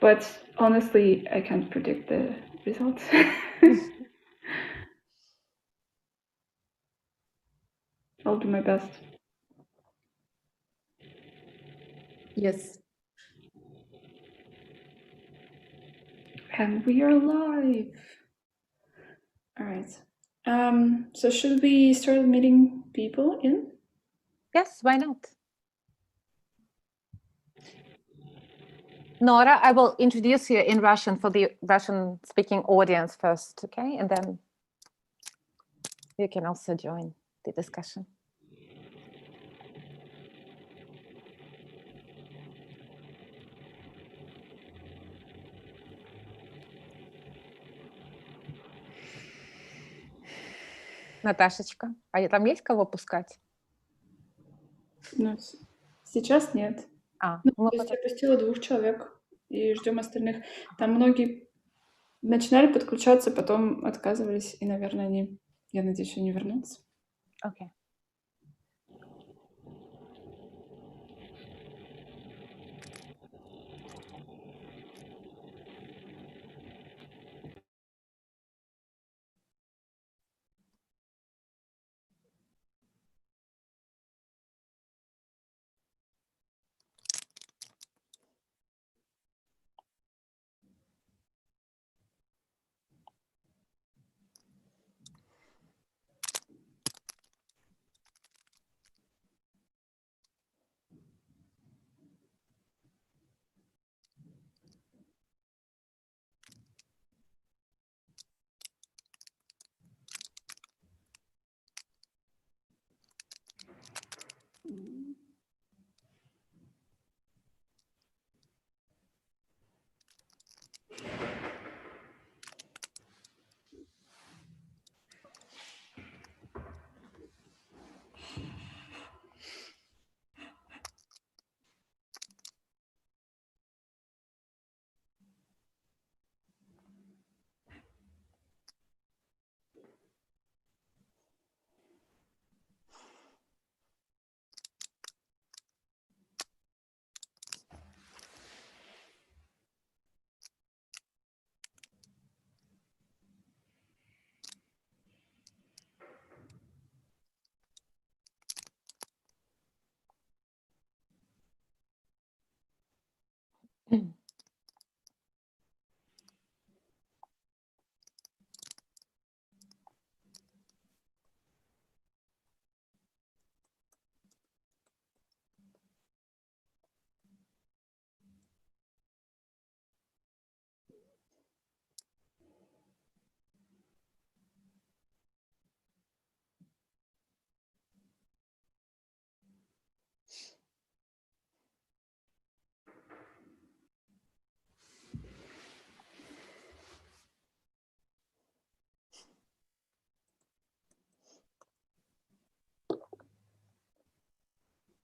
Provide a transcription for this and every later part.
but honestly, I can't predict the results. I'll do my best. Yes. And we are live. All right. So should we start admitting people in? Yes, why not? Nora, I will introduce you in Russian for the Russian-speaking audience first, okay? And then you can also join the discussion. Наташечка, а там есть кого пускать? Ну, сейчас нет. Ну, То есть я пустила 2 человек и ждем остальных. Там многие начинали подключаться, потом отказывались, и, наверное, они, я надеюсь, они вернутся. Окей.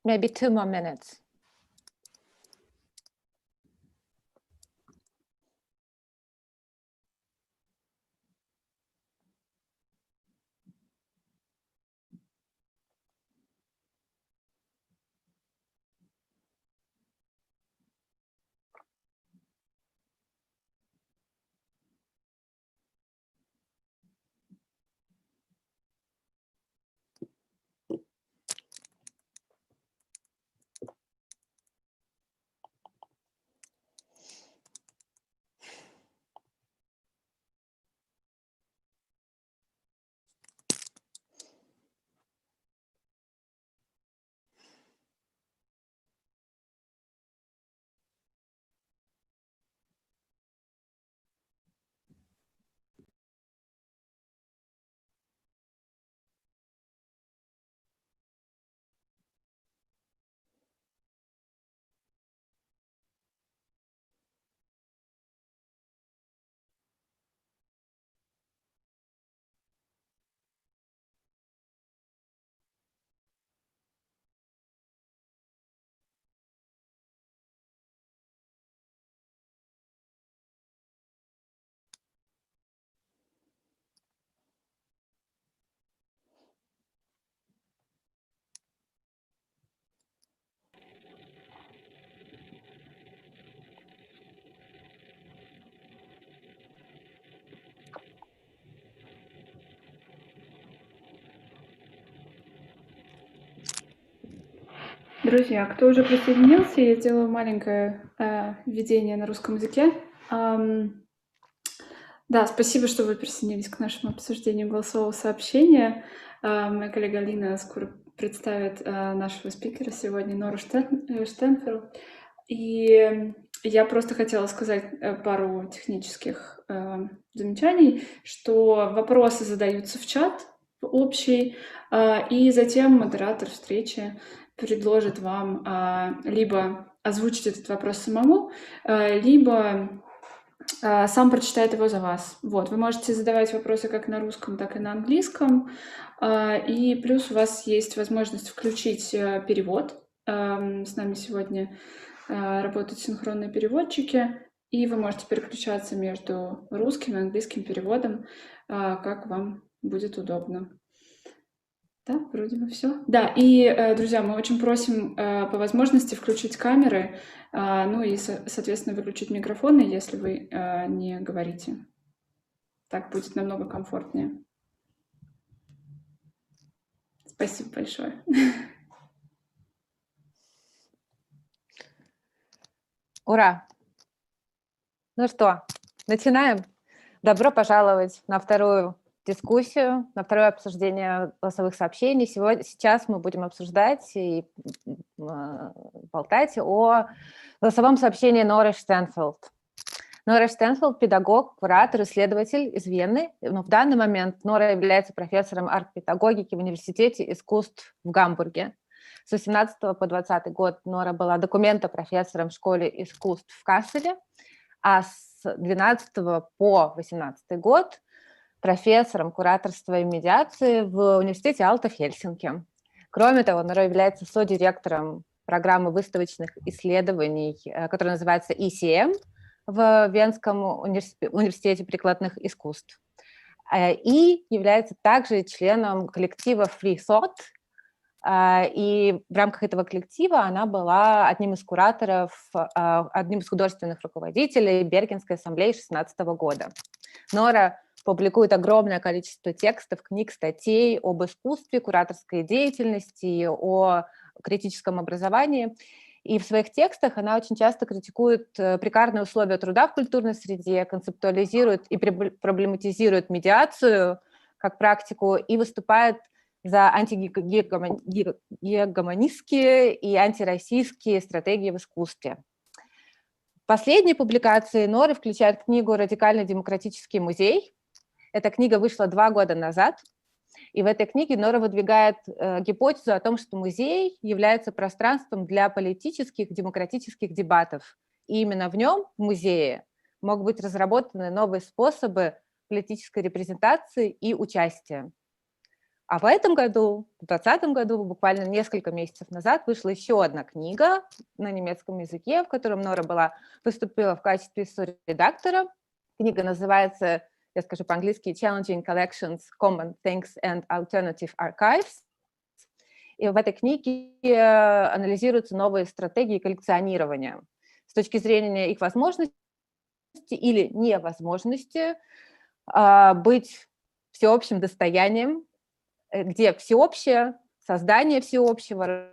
Maybe 2 more minutes. Друзья, кто уже присоединился, я сделаю маленькое введение на русском языке. Да, спасибо, что вы присоединились к нашему обсуждению голосового сообщения. Моя коллега Алина скоро представит нашего спикера сегодня, Нору Штернфелд. И я просто хотела сказать пару технических замечаний, что вопросы задаются в чат общий, и затем модератор встречи предложит вам либо озвучить этот вопрос самому, либо сам прочитает его за вас. Вот, вы можете задавать вопросы как на русском, так и на английском. И плюс у вас есть возможность включить перевод. С нами сегодня работают синхронные переводчики, и вы можете переключаться между русским и английским переводом, как вам будет удобно. Да, вроде бы все. Да, и, друзья, мы очень просим по возможности включить камеры, ну и, соответственно, выключить микрофоны, если вы не говорите. Так будет намного комфортнее. Спасибо большое. Ура! Ну что, начинаем? Добро пожаловать на вторую дискуссию, на второе обсуждение голосовых сообщений. Сейчас мы будем обсуждать и болтать о голосовом сообщении Норы Штернфелд. Нора Штернфелд – педагог, куратор, исследователь из Вены. Но в данный момент Нора является профессором арт-педагогики в Университете искусств в Гамбурге. С 18 по 20 год Нора была документопрофессором в школе искусств в Касселе, а с 12 по 18 год профессором кураторства и медиации в Университете Aalto в Хельсинки. Кроме того, Нора является содиректором программы выставочных исследований, которая называется всем в Венском университете прикладных искусств. И является также членом коллектива Free Thought. И в рамках этого коллектива она была одним из кураторов, одним из художественных руководителей Бергенской ассамблеи 2016 года. Нора публикует огромное количество текстов, книг, статей об искусстве, кураторской деятельности, о критическом образовании. И в своих текстах она очень часто критикует прекарные условия труда в культурной среде, концептуализирует и проблематизирует медиацию как практику и выступает за антигегемонистские и антироссийские стратегии в искусстве. Последние публикации Норы включают книгу «Радикальный демократический музей». Эта книга вышла 2 года назад. И в этой книге Нора выдвигает гипотезу о том, что музей является пространством для политических, демократических дебатов. И именно в нем, в музее, могут быть разработаны новые способы политической репрезентации и участия. А в этом году, в 2020 году, буквально несколько месяцев назад, вышла еще одна книга на немецком языке, в котором Нора выступила в качестве соредактора. Книга называется, я скажу по-английски, Challenging Collections, Common Things and Alternative Archives. И в этой книге анализируются новые стратегии коллекционирования с точки зрения их возможности или невозможности быть всеобщим достоянием, где всеобщее, создание всеобщего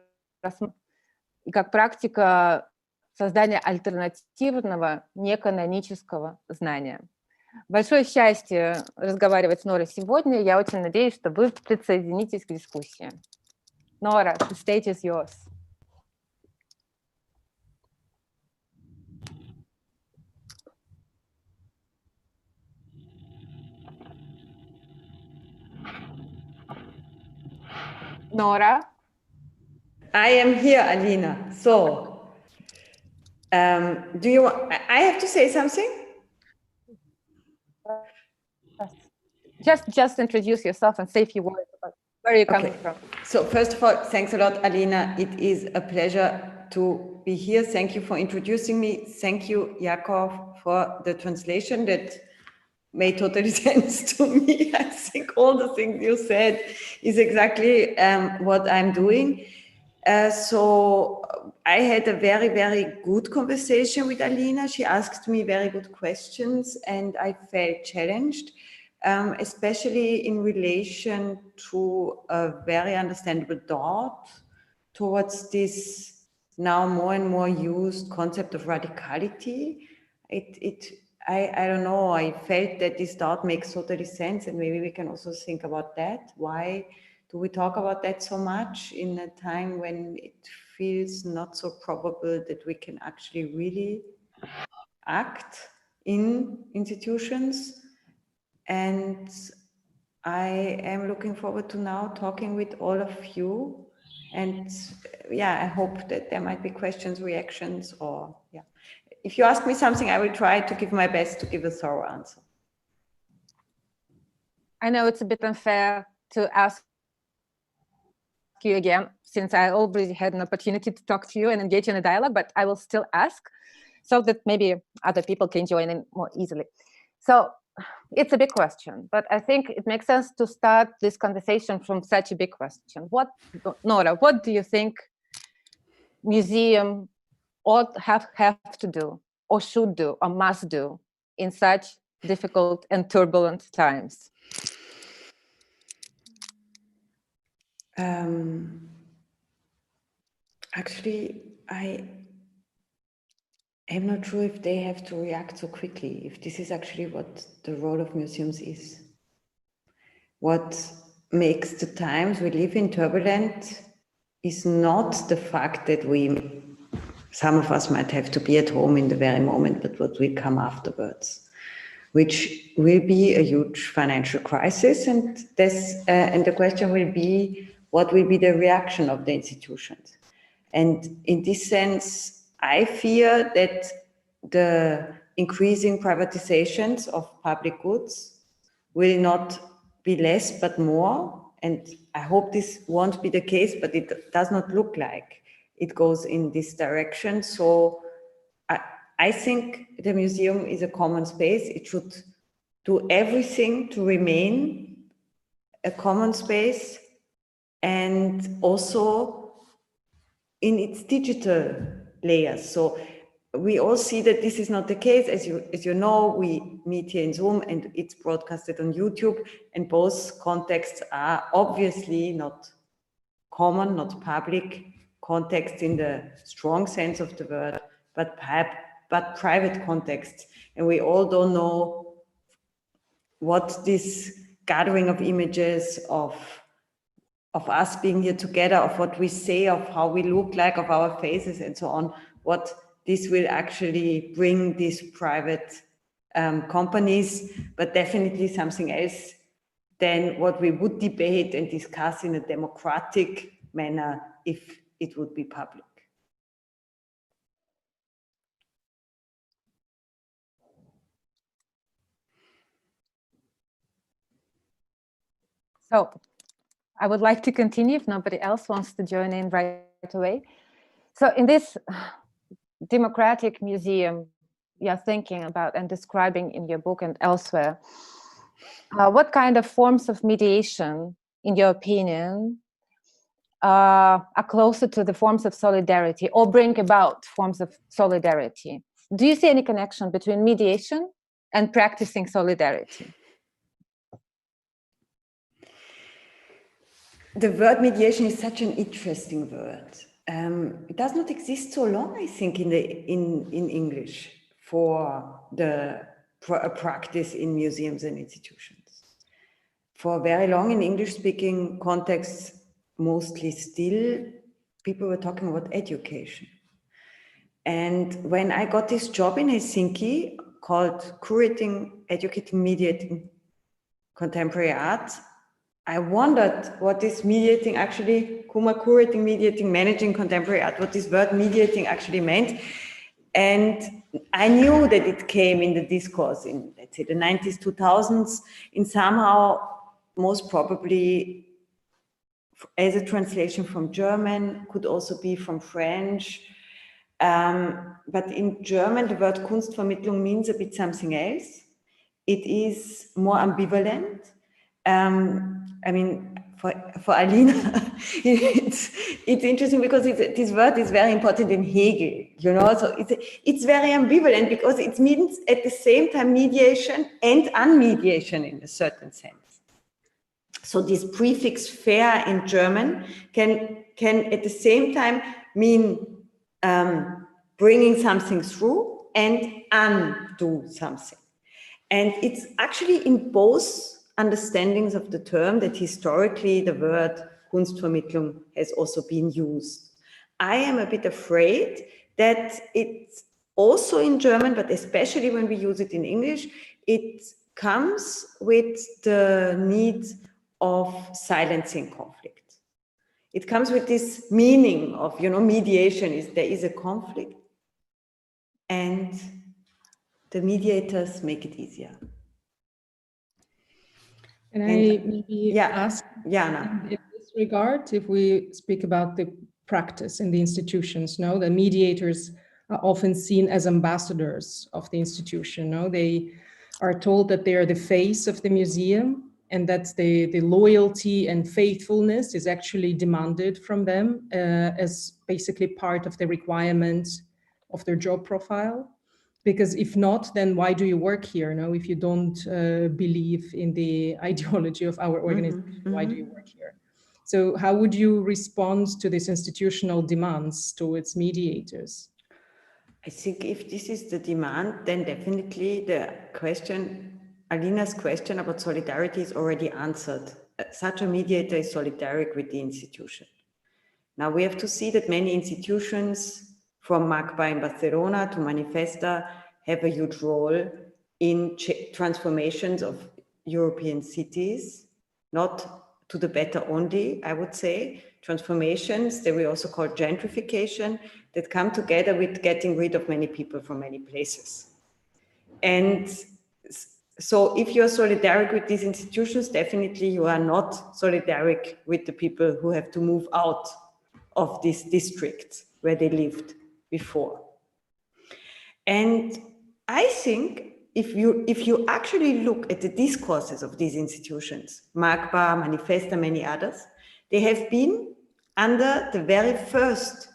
и как практика создания альтернативного, неканонического знания. Большое счастье разговаривать с Норой сегодня. Я очень надеюсь, что вы присоединитесь к дискуссии. Нора, the stage is yours. Nora? I am here, Alina. So, do you? I have to say something? Just introduce yourself and say a few words about where you're coming from. So first of all, thanks a lot, Alina. It is a pleasure to be here. Thank you for introducing me. Thank you, Jakov, for the translation that made totally sense to me. I think all the things you said is exactly what I'm doing. So I had a very, very good conversation with Alina. She asked me very good questions and I felt challenged, especially in relation to a very understandable thought towards this now more and more used concept of radicality. I don't know, I felt that this thought makes totally sense, and maybe we can also think about that. Why do we talk about that so much in a time when it feels not so probable that we can actually really act in institutions? And I am looking forward to now talking with all of you. And yeah, I hope that there might be questions, reactions, or yeah. If you ask me something, I will try to give my best to give a thorough answer. I know it's a bit unfair to ask you again, since I already had an opportunity to talk to you and engage in a dialogue, but I will still ask so that maybe other people can join in more easily. So it's a big question, but I think it makes sense to start this conversation from such a big question. Nora, what do you think museum ought have to do, or should do, or must do in such difficult and turbulent times? Actually, I am not sure if they have to react so quickly, if this is actually what the role of museums is. What makes the times we live in turbulent is not the fact that some of us might have to be at home in the very moment, but what will come afterwards, which will be a huge financial crisis. And the question will be, what will be the reaction of the institutions? And in this sense, I fear that the increasing privatizations of public goods will not be less but more. And I hope this won't be the case, but it does not look like it goes in this direction. So I think the museum is a common space. It should do everything to remain a common space, and also in its digital layers. So we all see that this is not the case. As you know, we meet here in Zoom and it's broadcasted on YouTube, and both contexts are obviously not common, not public contexts in the strong sense of the word, but private contexts. And we all don't know what this gathering of images of us being here together, of what we say, of how we look like, of our faces and so on, what this will actually bring these private companies, but definitely something else than what we would debate and discuss in a democratic manner if it would be public. So I would like to continue if nobody else wants to join in right away. So in this democratic museum you're thinking about and describing in your book and elsewhere, what kind of forms of mediation, in your opinion, are closer to the forms of solidarity or bring about forms of solidarity? Do you see any connection between mediation and practicing solidarity? The word mediation is such an interesting word. It does not exist so long, I think, in English for a practice in museums and institutions. For very long in English-speaking contexts, mostly still, people were talking about education. And when I got this job in Helsinki called Curating, Educating, Mediating Contemporary Art, I wondered what this mediating actually, curating, mediating, managing contemporary art, what this word mediating actually meant. And I knew that it came in the discourse in, let's say, the 90s, 2000s, in somehow, most probably as a translation from German, could also be from French. But in German, the word Kunstvermittlung means a bit something else. It is more ambivalent. I mean, for Alina, it's interesting because this word is very important in Hegel, you know, so it's very ambivalent because it means at the same time mediation and unmediation in a certain sense. So this prefix fair in German can at the same time mean bringing something through and undo something. And it's actually in both understandings of the term that historically the word Kunstvermittlung has also been used. I am a bit afraid that it's also in German, but especially when we use it in English, it comes with the need of silencing conflict. It comes with this meaning of, mediation is there is a conflict and the mediators make it easier. Can I maybe ask Jana. in this regard, if we speak about the practice in the institutions, the mediators are often seen as ambassadors of the institution. They are told that they are the face of the museum and that the loyalty and faithfulness is actually demanded from them as basically part of the requirements of their job profile. Because if not, then why do you work here? If you don't believe in the ideology of our organization, why do you work here? So how would you respond to these institutional demands towards mediators? I think if this is the demand, then definitely the question, Alina's question about solidarity is already answered. Such a mediator is solidaric with the institution. Now we have to see that many institutions, from MACBA in Barcelona to Manifesta, have a huge role in transformations of European cities, not to the better only, I would say, transformations that we also call gentrification, that come together with getting rid of many people from many places. And so if you're solidaric with these institutions, definitely you are not solidaric with the people who have to move out of this district where they lived before. And I think if you actually look at the discourses of these institutions, MACBA, Manifesta, many others, they have been under the very first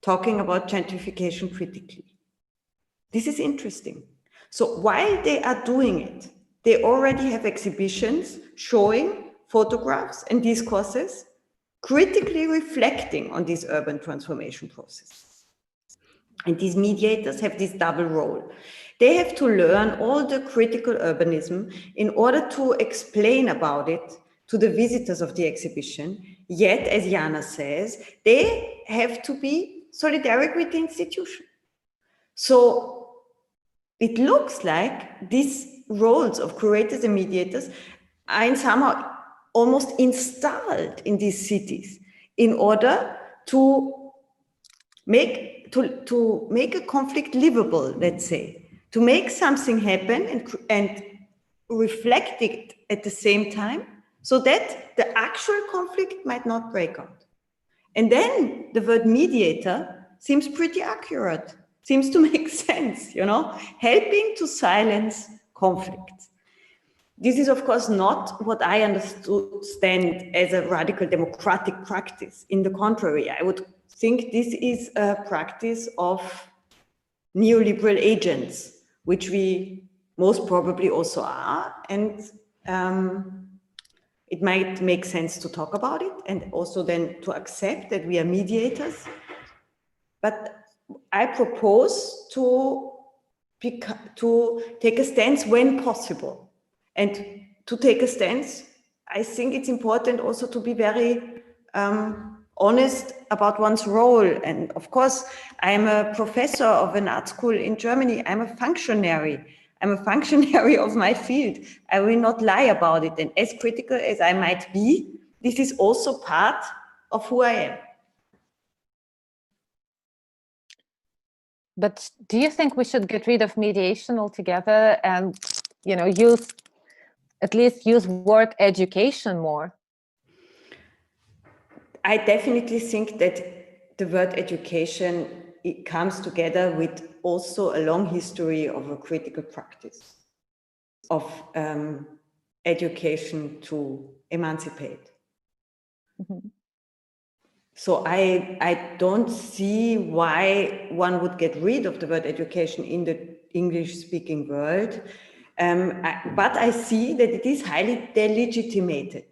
talking about gentrification critically. This is interesting. So while they are doing it, they already have exhibitions showing photographs and discourses critically reflecting on this urban transformation process. And these mediators have this double role. They have to learn all the critical urbanism in order to explain about it to the visitors of the exhibition. Yet, as Jana says, they have to be solidaric with the institution. So it looks like these roles of curators and mediators are somehow almost installed in these cities in order to make a conflict livable, let's say, to make something happen and reflect it at the same time so that the actual conflict might not break out. And then the word mediator seems pretty accurate, seems to make sense, helping to silence conflict. This is, of course, not what I understand as a radical democratic practice. In the contrary, I would think this is a practice of neoliberal agents, which we most probably also are. And it might make sense to talk about it and also then to accept that we are mediators. But I propose to take a stance when possible. And to take a stance, I think it's important also to be very honest about one's role. And of course, I'm a professor of an art school in Germany. I'm a functionary. I'm a functionary of my field. I will not lie about it. And as critical as I might be, this is also part of who I am. But do you think we should get rid of mediation altogether and, at least use word education more? I definitely think that the word education, it comes together with also a long history of a critical practice of education to emancipate. Mm-hmm. So I don't see why one would get rid of the word education in the English-speaking world, but I see that it is highly delegitimated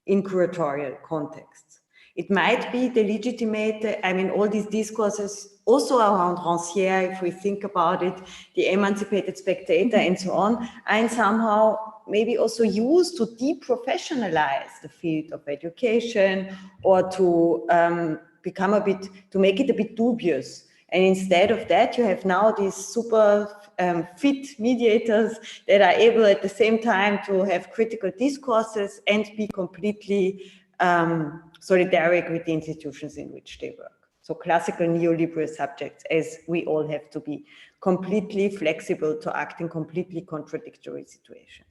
in curatorial contexts. It might be the legitimate, I mean, all these discourses also around rancière, if we think about it, the emancipated spectator and so on, and somehow maybe also used to deprofessionalize the field of education or to become a bit, to make it a bit dubious. And instead of that, you have now these super fit mediators that are able at the same time to have critical discourses and be completely solidaric with the institutions in which they work. So classical neoliberal subjects, as we all have to be completely flexible to act in completely contradictory situations.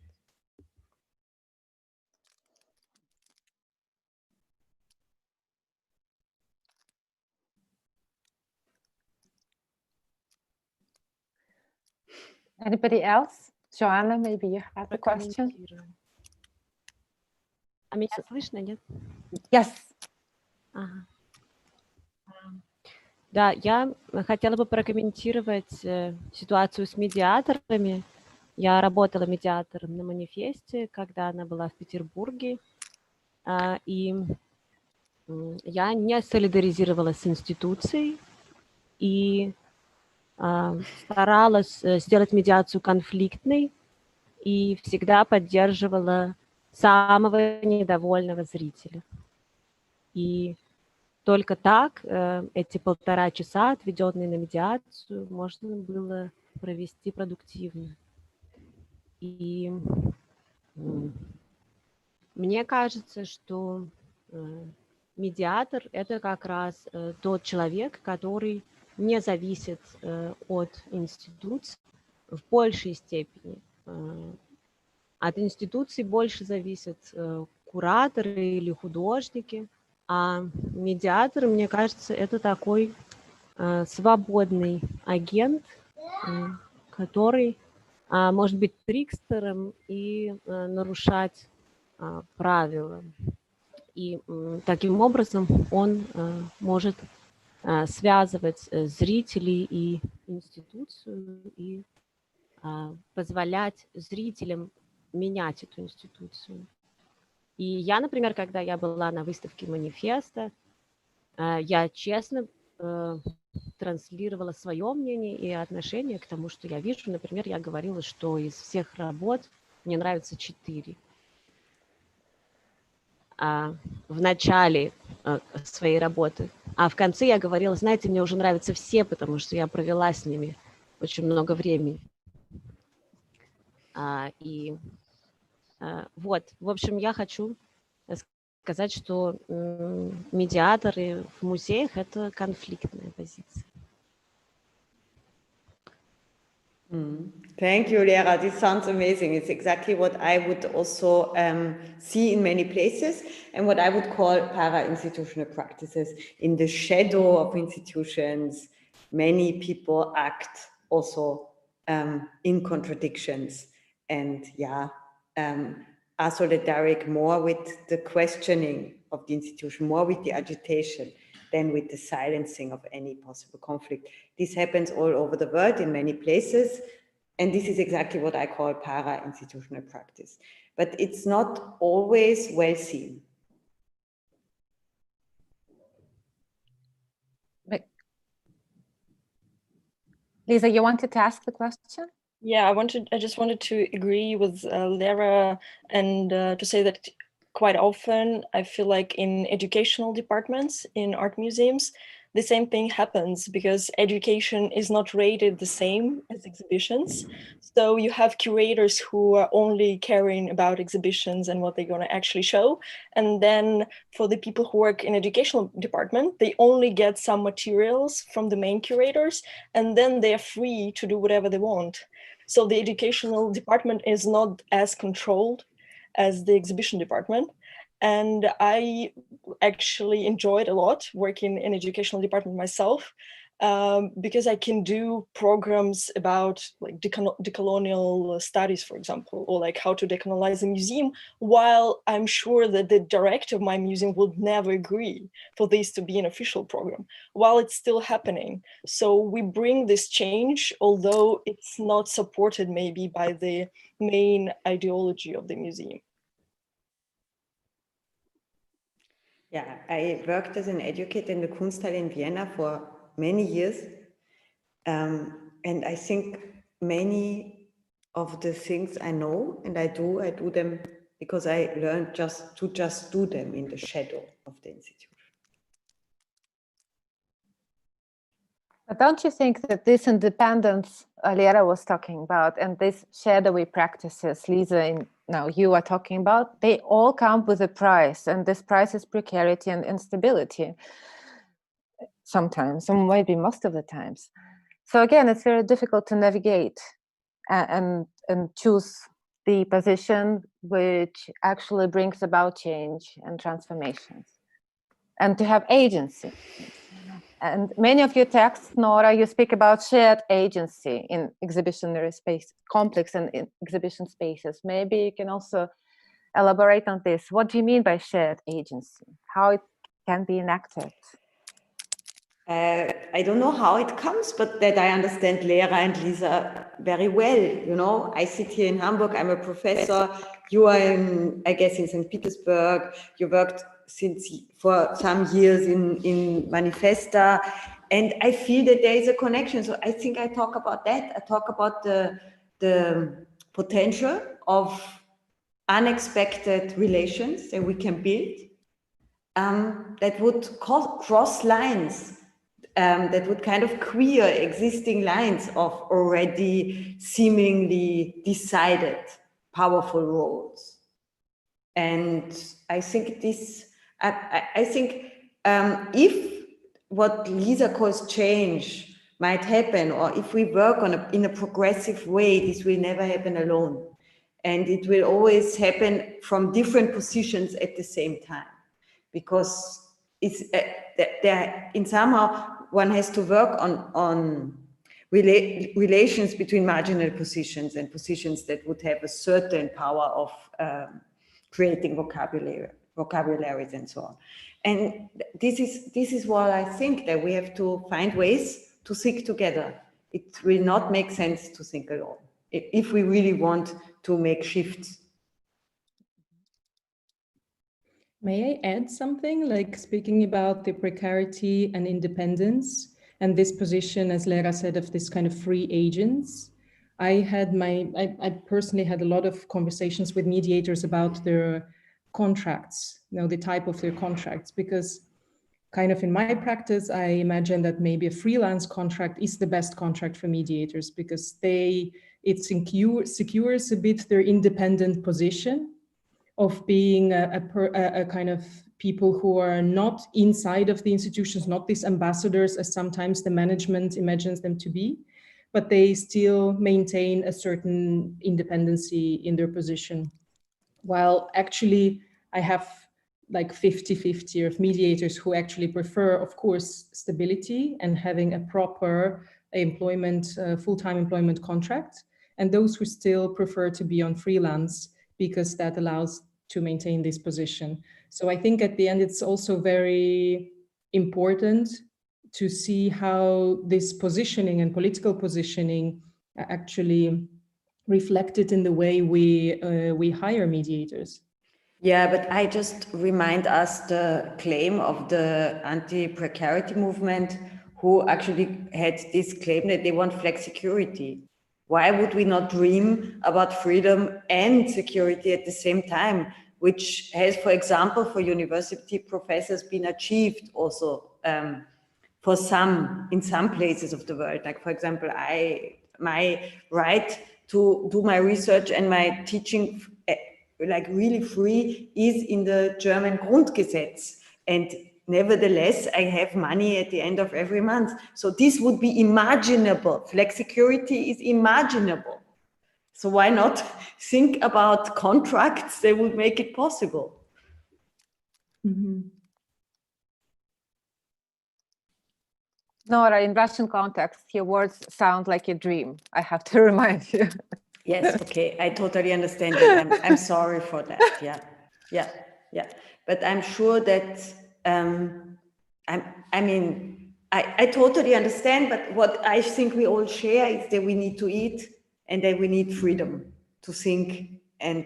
Anybody else? Joanna, maybe you have a question? А меня слышно, нет? Yes. Ага. Да, я хотела бы прокомментировать ситуацию с медиаторами. Я работала медиатором на манифесте, когда она была в Петербурге, и я не солидаризировалась с институцией и старалась сделать медиацию конфликтной и всегда поддерживала самого недовольного зрителя. И только так эти 1,5 часа, отведенные на медиацию, можно было провести продуктивно. И мне кажется, что медиатор – это как раз тот человек, который не зависит от институций в большей степени. От институций больше зависят кураторы или художники, а медиатор, мне кажется, это такой свободный агент, который может быть трикстером и нарушать правила. И таким образом он может связывать зрителей и институцию и позволять зрителям менять эту институцию. И я, например, когда я была на выставке манифеста, я честно транслировала свое мнение и отношение к тому, что я вижу. Например, я говорила, что из всех работ мне нравится 4. В начале своей работы. А в конце я говорила, знаете, мне уже нравятся все, потому что я провела с ними очень много времени. Вот, в общем, я хочу сказать, что медиаторы в музеях – это конфликтная позиция. Thank you, Lera. This sounds amazing. It's exactly what I would also see in many places and what I would call para-institutional practices. In the shadow of institutions, many people act also in contradictions and are solidaric more with the questioning of the institution, more with the agitation than with the silencing of any possible conflict. This happens all over the world in many places, and this is exactly what I call para-institutional practice. But it's not always well seen. But Lisa, you wanted to ask the question? Yeah, I just wanted to agree with Lera and to say that quite often I feel like in educational departments, in art museums, the same thing happens because education is not rated the same as exhibitions. So you have curators who are only caring about exhibitions and what they're going to actually show. And then for the people who work in educational department, they only get some materials from the main curators, and then they are free to do whatever they want. So the educational department is not as controlled as the exhibition department. And I actually enjoyed a lot working in educational department myself because I can do programs about like decolonial studies, for example, or like how to decolonize a museum, while I'm sure that the director of my museum would never agree for this to be an official program, while it's still happening. So we bring this change, although it's not supported maybe by the main ideology of the museum. Yeah, I worked as an educator in the Kunsthalle in Vienna for many years. And I think many of the things I know and I do them because I learned just to do them in the shadow of the institution. But don't you think that this independence Lera was talking about and these shadowy practices, Lisa, now you are talking about, they all come with a price, and this price is precarity and instability sometimes, and maybe most of the times. So again, it's very difficult to navigate and choose the position which actually brings about change and transformations, and to have agency. And many of your texts, Nora, you speak about shared agency in exhibitionary space, complex and in exhibition spaces. Maybe you can also elaborate on this. What do you mean by shared agency? How it can be enacted? I don't know how it comes, but that I understand Lera and Lisa very well. You know, I sit here in Hamburg, I'm a professor. You are in, I guess, in St. Petersburg. You worked for some years in Manifesta. And I feel that there is a connection. So I think I talk about that. I talk about the potential of unexpected relations that we can build that would cross lines. That would kind of queer existing lines of already seemingly decided powerful roles. And I think this, I think if what Lisa calls change might happen, or if we work in a progressive way, this will never happen alone. And it will always happen from different positions at the same time. Because it's in somehow one has to work on relations between marginal positions and positions that would have a certain power of creating vocabularies and so on. And this is what I think, that we have to find ways to think together. It will not make sense to think alone if we really want to make shifts. May I add something, like speaking about the precarity and independence and this position, as Lera said, of this kind of free agents? I personally had a lot of conversations with mediators about their contracts, the type of their contracts, because kind of in my practice, I imagine that maybe a freelance contract is the best contract for mediators, because it secures a bit their independent position of being a kind of people who are not inside of the institutions, not these ambassadors as sometimes the management imagines them to be, but they still maintain a certain independency in their position. While actually I have like 50-50 of mediators who actually prefer, of course, stability and having a proper employment, full-time employment contract, and those who still prefer to be on freelance because that allows to maintain this position. So I think at the end, it's also very important to see how this positioning and political positioning actually reflected in the way we hire mediators. Yeah, but I just remind us the claim of the anti-precarity movement, who actually had this claim that they want flexicurity. Why would we not dream about freedom and security at the same time, which has, for example, for university professors been achieved also in some places of the world. Like, for example, my right to do my research and my teaching like really free is in the German Grundgesetz. And nevertheless, I have money at the end of every month. So this would be imaginable. Flexicurity is imaginable. So why not think about contracts that would make it possible? Mm-hmm. Nora, in Russian context, your words sound like a dream. I have to remind you. Yes, okay, I totally understand it. I'm sorry for that. Yeah. But I'm sure that I totally understand. But what I think we all share is that we need to eat and that we need freedom to think, and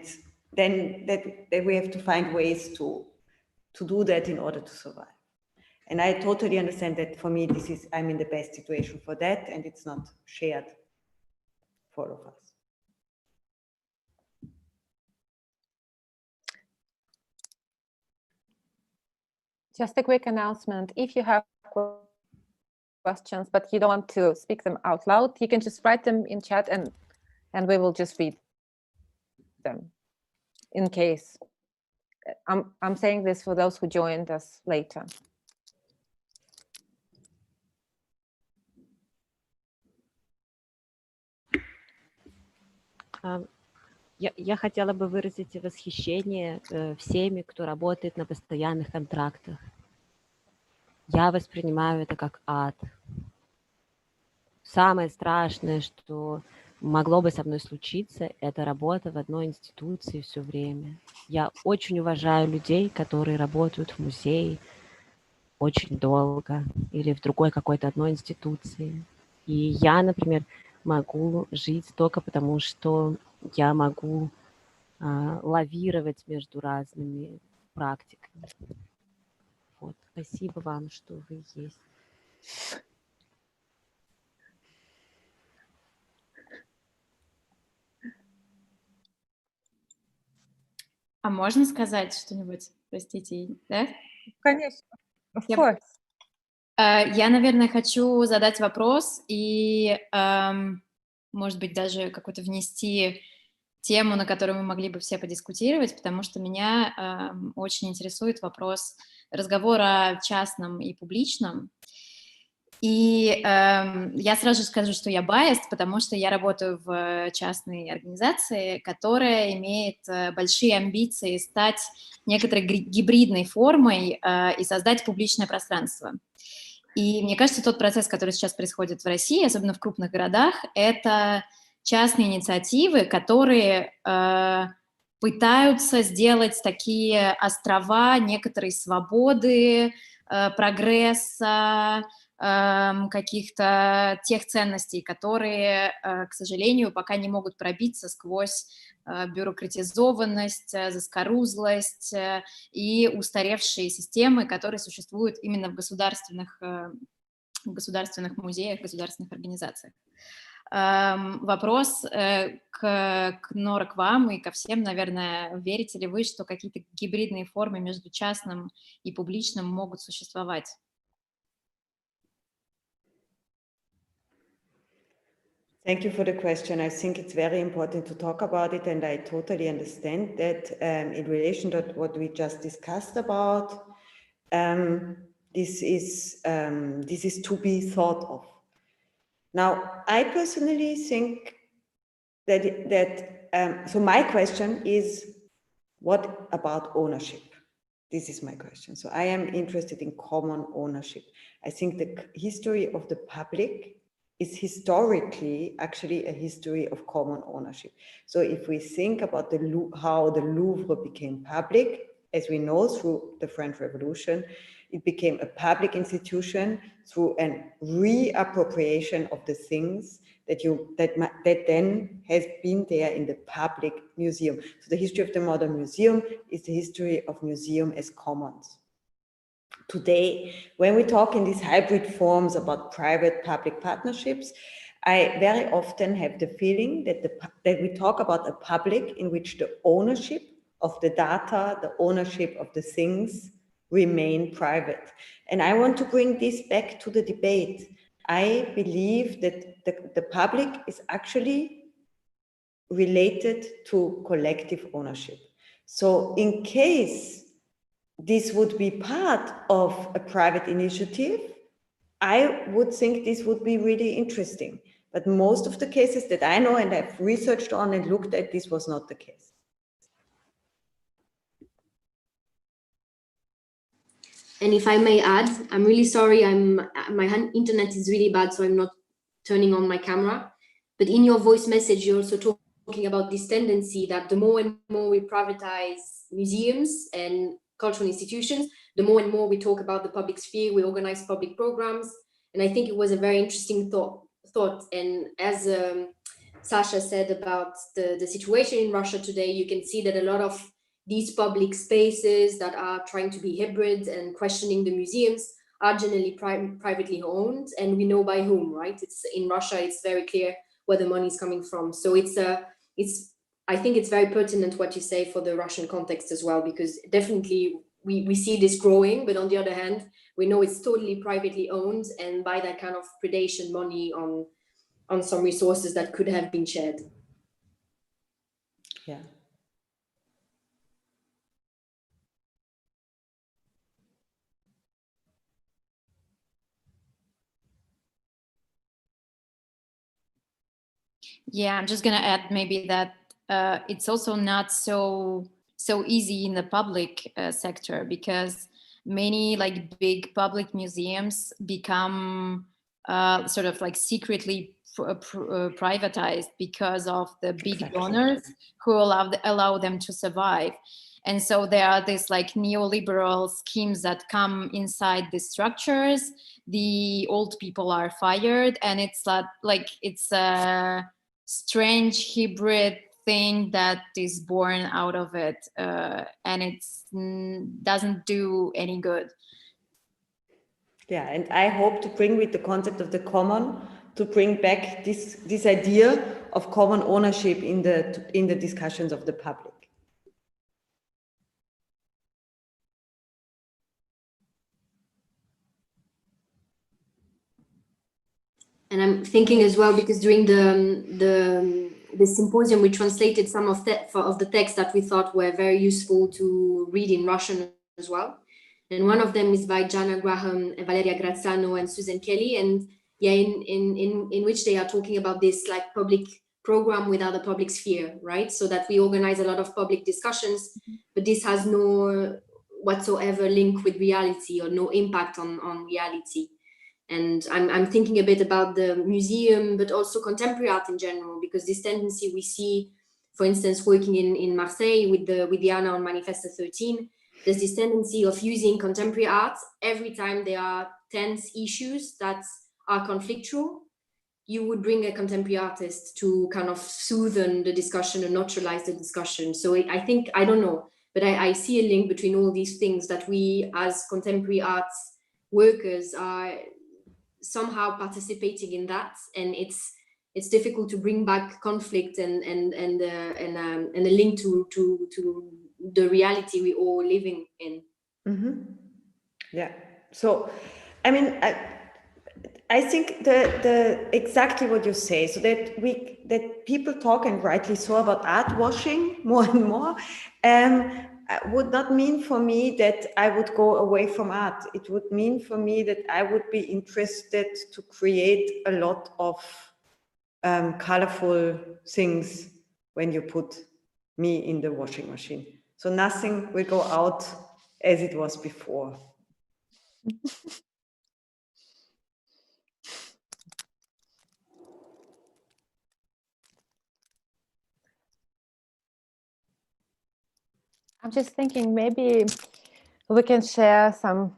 then that we have to find ways to to do that in order to survive. And I totally understand that for me, I'm in the best situation for that, and it's not shared for all of us. Just a quick announcement. If you have questions, but you don't want to speak them out loud, you can just write them in chat and we will just read them in case. I'm saying this for those who joined us later. Я хотела бы выразить восхищение всеми, кто работает на постоянных контрактах. Я воспринимаю это как ад. Самое страшное, что могло бы со мной случиться, это работа в одной институции все время. Я очень уважаю людей, которые работают в музее очень долго или в другой какой-то одной институции. И я, например, могу жить только потому, что я могу лавировать между разными практиками. Вот. Спасибо вам, что вы есть. А можно сказать что-нибудь? Простите, да? Конечно. Of course. Я, наверное, хочу задать вопрос и, может быть, даже какую-то внести тему, на которую мы могли бы все подискутировать, потому что меня очень интересует вопрос разговора о частном и публичном. И я сразу скажу, что я biased, потому что я работаю в частной организации, которая имеет большие амбиции стать некоторой гибридной формой и создать публичное пространство. И мне кажется, тот процесс, который сейчас происходит в России, особенно в крупных городах, это частные инициативы, которые пытаются сделать такие острова некоторой свободы, прогресса, каких-то тех ценностей, которые, к сожалению, пока не могут пробиться сквозь бюрократизованность, заскорузлость и устаревшие системы, которые существуют именно в государственных музеях, государственных организациях. Вопрос к Норе, к вам и ко всем, наверное, верите ли вы, что какие-то гибридные формы между частным и публичным могут существовать? Thank you for the question. I think it's very important to talk about it, and I totally understand that in relation to what we just discussed about, this is to be thought of. Now, I personally think so my question is, what about ownership? This is my question. So I am interested in common ownership. I think the history of the public is historically actually a history of common ownership. So if we think about how the Louvre became public, as we know through the French Revolution, it became a public institution through a reappropriation of the things that then has been there in the public museum. So the history of the modern museum is the history of museum as commons. Today, when we talk in these hybrid forms about private-public partnerships, I very often have the feeling that we talk about a public in which the ownership of the data, the ownership of the things remain private. And I want to bring this back to the debate. I believe that the public is actually related to collective ownership. So in case this would be part of a private initiative, I would think this would be really interesting. But most of the cases that I know and I've researched on and looked at, this was not the case. And if I may add, I'm really sorry, my internet is really bad, so I'm not turning on my camera. But in your voice message, you're also talking about this tendency that the more and more we privatize museums and cultural institutions, the more and more we talk about the public sphere, we organize public programs. And I think it was a very interesting thought. And as Sasha said about the situation in Russia today, you can see that a lot of these public spaces that are trying to be hybrid and questioning the museums are generally privately owned, and we know by whom, right? It's in Russia, it's very clear where the money is coming from. So I think it's very pertinent what you say for the Russian context as well, because definitely we see this growing, but on the other hand, we know it's totally privately owned and by that kind of predation money on some resources that could have been shared. Yeah. Yeah, I'm just gonna add maybe that it's also not so easy in the public sector, because many like big public museums become sort of like secretly privatized because of the big donors who allow them to survive. And so there are these like neoliberal schemes that come inside the structures. The old people are fired, and it's like it's a strange hybrid thing that is born out of it, and it doesn't do any good. Yeah, and I hope to bring with the concept of the common, to bring back this idea of common ownership in the discussions of the public. And I'm thinking as well, because during the symposium, we translated some of the texts that we thought were very useful to read in Russian as well. And one of them is by Jana Graham, Valeria Graziano, and Susan Kelly. And yeah, in which they are talking about this like public program without a public sphere, right? So that we organize a lot of public discussions, but this has no whatsoever link with reality or no impact on reality. And I'm thinking a bit about the museum, but also contemporary art in general, because this tendency we see, for instance, working in Marseille with Diana on Manifesto 13, there's this tendency of using contemporary art every time there are tense issues that are conflictual. You would bring a contemporary artist to kind of soothe the discussion and neutralize the discussion. So I think, I don't know, but I see a link between all these things, that we as contemporary arts workers are somehow participating in that, and it's difficult to bring back conflict and a link to the reality we all living in. Mm-hmm. Yeah. So, I mean, I think the exactly what you say, so that people talk, and rightly so, about art washing more and more, would not mean for me that I would go away from art. It would mean for me that I would be interested to create a lot of colorful things when you put me in the washing machine. So nothing will go out as it was before. I'm just thinking maybe we can share some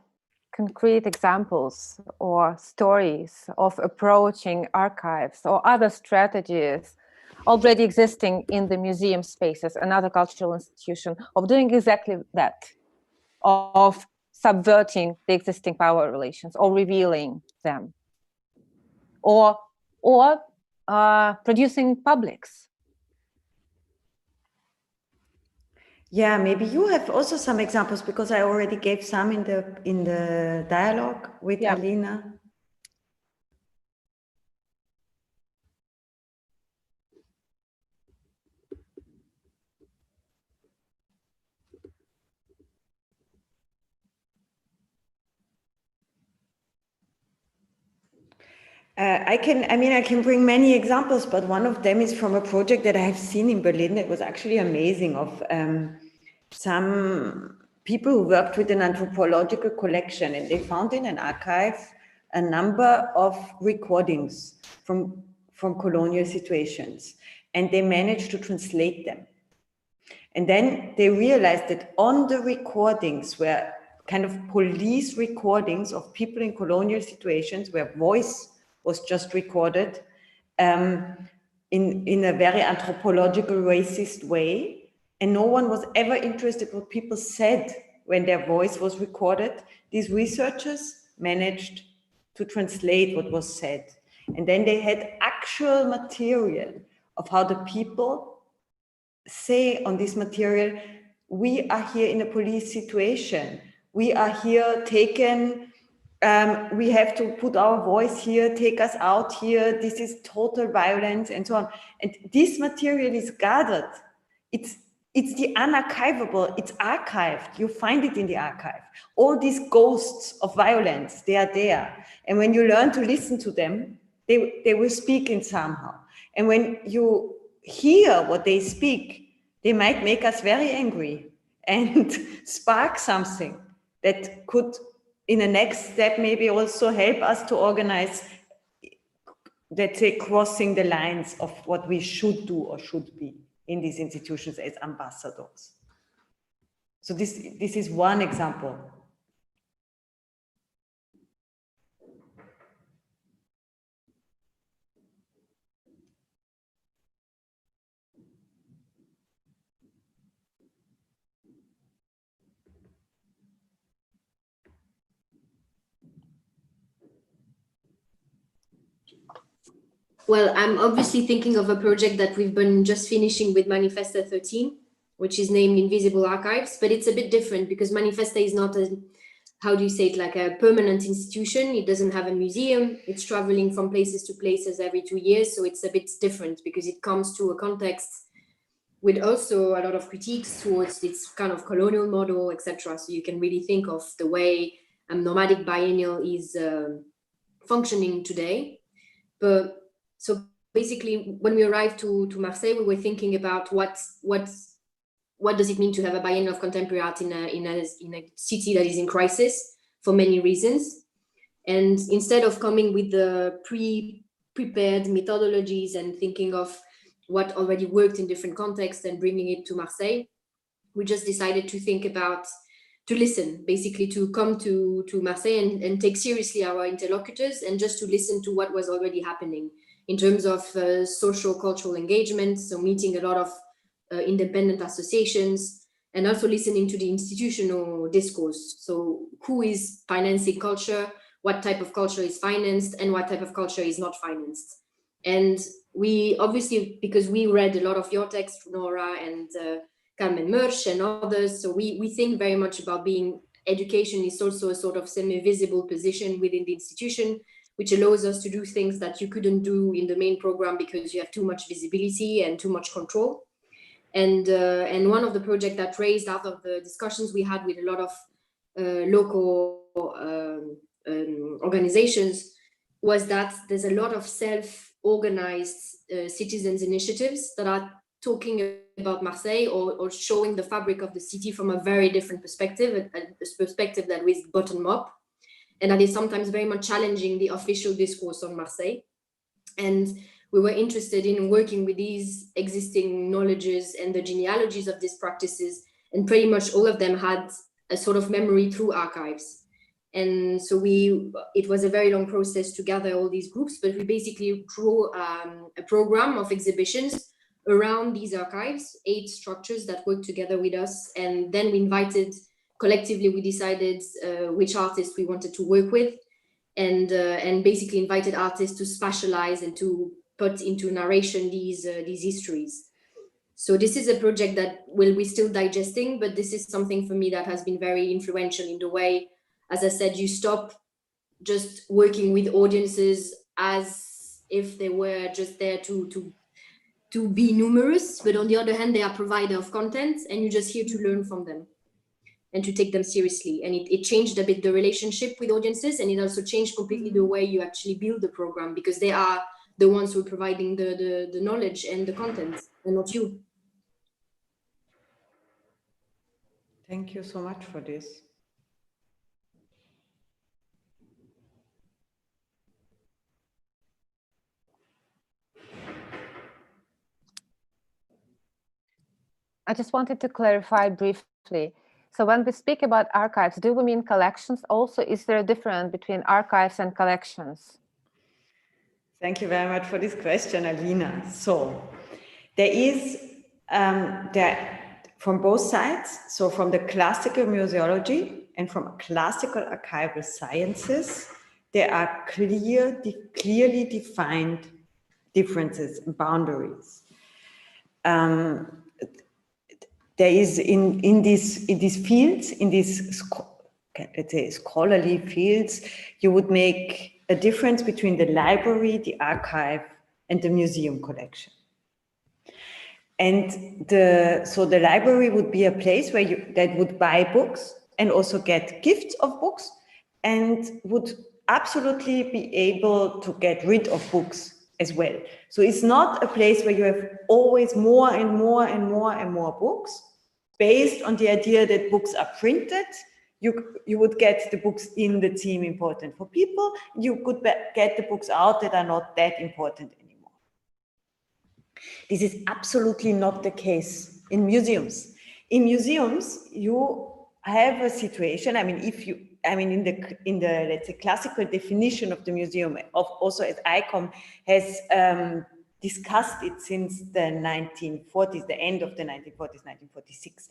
concrete examples or stories of approaching archives or other strategies already existing in the museum spaces and other cultural institutions of doing exactly that, of subverting the existing power relations or revealing them, or producing publics. Yeah, maybe you have also some examples, because I already gave some in the dialogue with Alina. I can bring many examples, but one of them is from a project that I have seen in Berlin that was actually amazing, of some people who worked with an anthropological collection, and they found in an archive a number of recordings from colonial situations, and they managed to translate them. And then they realized that on the recordings were kind of police recordings of people in colonial situations where voice was just recorded in a very anthropological, racist way. and no one was ever interested what people said when their voice was recorded. These researchers managed to translate what was said. And then they had actual material of how the people say on this material, we are here in a police situation. We are here taken, we have to put our voice here, take us out here. This is total violence and so on. And this material is gathered. It's the unarchivable, it's archived. You find it in the archive. All these ghosts of violence, they are there. And when you learn to listen to them, they will speak in somehow. And when you hear what they speak, they might make us very angry and spark something that could, in the next step, maybe also help us to organize, let's say, crossing the lines of what we should do or should be in these institutions as ambassadors. So this is one example. Well, I'm obviously thinking of a project that we've been just finishing with Manifesta 13, which is named Invisible Archives, but it's a bit different because Manifesta is not a, how do you say it, like a permanent institution. It doesn't have a museum. It's traveling from places to places every 2 years. So it's a bit different because it comes to a context with also a lot of critiques towards this kind of colonial model, etc. So you can really think of the way nomadic biennial is functioning today. But so basically, when we arrived to Marseille, we were thinking about what does it mean to have a biennial of contemporary art in a city that is in crisis for many reasons. And instead of coming with the prepared methodologies and thinking of what already worked in different contexts and bringing it to Marseille, we just decided to think about, to listen, basically to come to Marseille and take seriously our interlocutors and just to listen to what was already happening in terms of social cultural engagement, so meeting a lot of independent associations and also listening to the institutional discourse. So who is financing culture, what type of culture is financed and what type of culture is not financed. And we obviously, because we read a lot of your text, Nora and Carmen Mersch and others, so we think very much about being, education is also a sort of semi-visible position within the institution, which allows us to do things that you couldn't do in the main program because you have too much visibility and too much control. And one of the projects that raised out of the discussions we had with a lot of local organizations was that there's a lot of self-organized citizens initiatives that are talking about Marseille or showing the fabric of the city from a very different perspective, a perspective that is bottom up, and that is sometimes very much challenging the official discourse on Marseille. And we were interested in working with these existing knowledges and the genealogies of these practices, and pretty much all of them had a sort of memory through archives. And so it was a very long process to gather all these groups, but we basically drew a program of exhibitions around these archives, 8 structures that worked together with us. And then we invited, collectively, we decided which artists we wanted to work with, and basically invited artists to spatialize and to put into narration these histories. So this is a project that we're still digesting, but this is something for me that has been very influential in the way, as I said, you stop just working with audiences as if they were just there to be numerous, but on the other hand, they are provider of content and you're just here to learn from them and to take them seriously. And it changed a bit the relationship with audiences, and it also changed completely the way you actually build the program, because they are the ones who are providing the knowledge and the content, and not you. Thank you so much for this. I just wanted to clarify briefly. So when we speak about archives, do we mean collections also? Is there a difference between archives and collections? Thank you very much for this question, Alina. So there is, from both sides, so from the classical museology and from classical archival sciences, there are clearly defined differences and boundaries. There is in these fields, in these, let's say, scholarly fields, you would make a difference between the library, the archive, and the museum collection. And so the library would be a place where that would buy books and also get gifts of books and would absolutely be able to get rid of books as well. So it's not a place where you have always more and more and more and more books based on the idea that books are printed. You would get the books in that seem important for people. You could get the books out that are not that important anymore. This is absolutely not the case in museums. In museums, you have a situation. I mean, in the let's say classical definition of the museum, also as ICOM has discussed it since the 1940s, the end of the 1940s, 1946.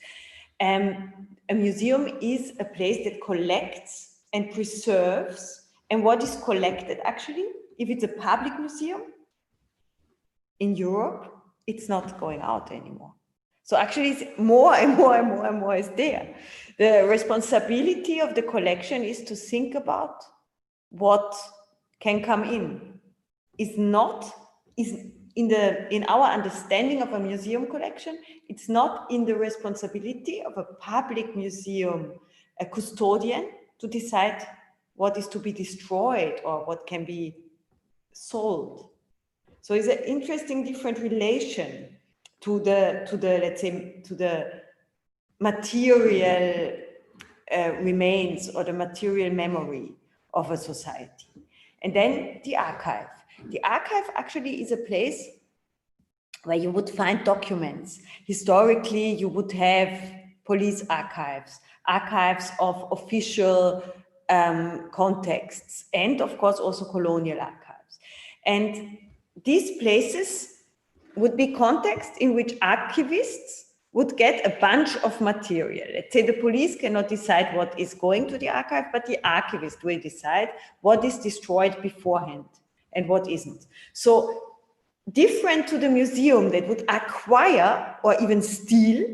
A museum is a place that collects and preserves. And what is collected actually, if it's a public museum in Europe, it's not going out anymore. So actually it's more and more and more and more is there. The responsibility of the collection is to think about what can come in. In our understanding of a museum collection, it's not in the responsibility of a public museum, a custodian, to decide what is to be destroyed or what can be sold. So it's an interesting different relation to the let's say to the material remains or the material memory of a society. And then the archive. The archive actually is a place where you would find documents. Historically, you would have police archives, archives of official contexts, and of course also colonial archives. And these places would be contexts in which archivists would get a bunch of material. Let's say the police cannot decide what is going to the archive, but the archivist will decide what is destroyed beforehand and what isn't. So different to the museum that would acquire or even steal,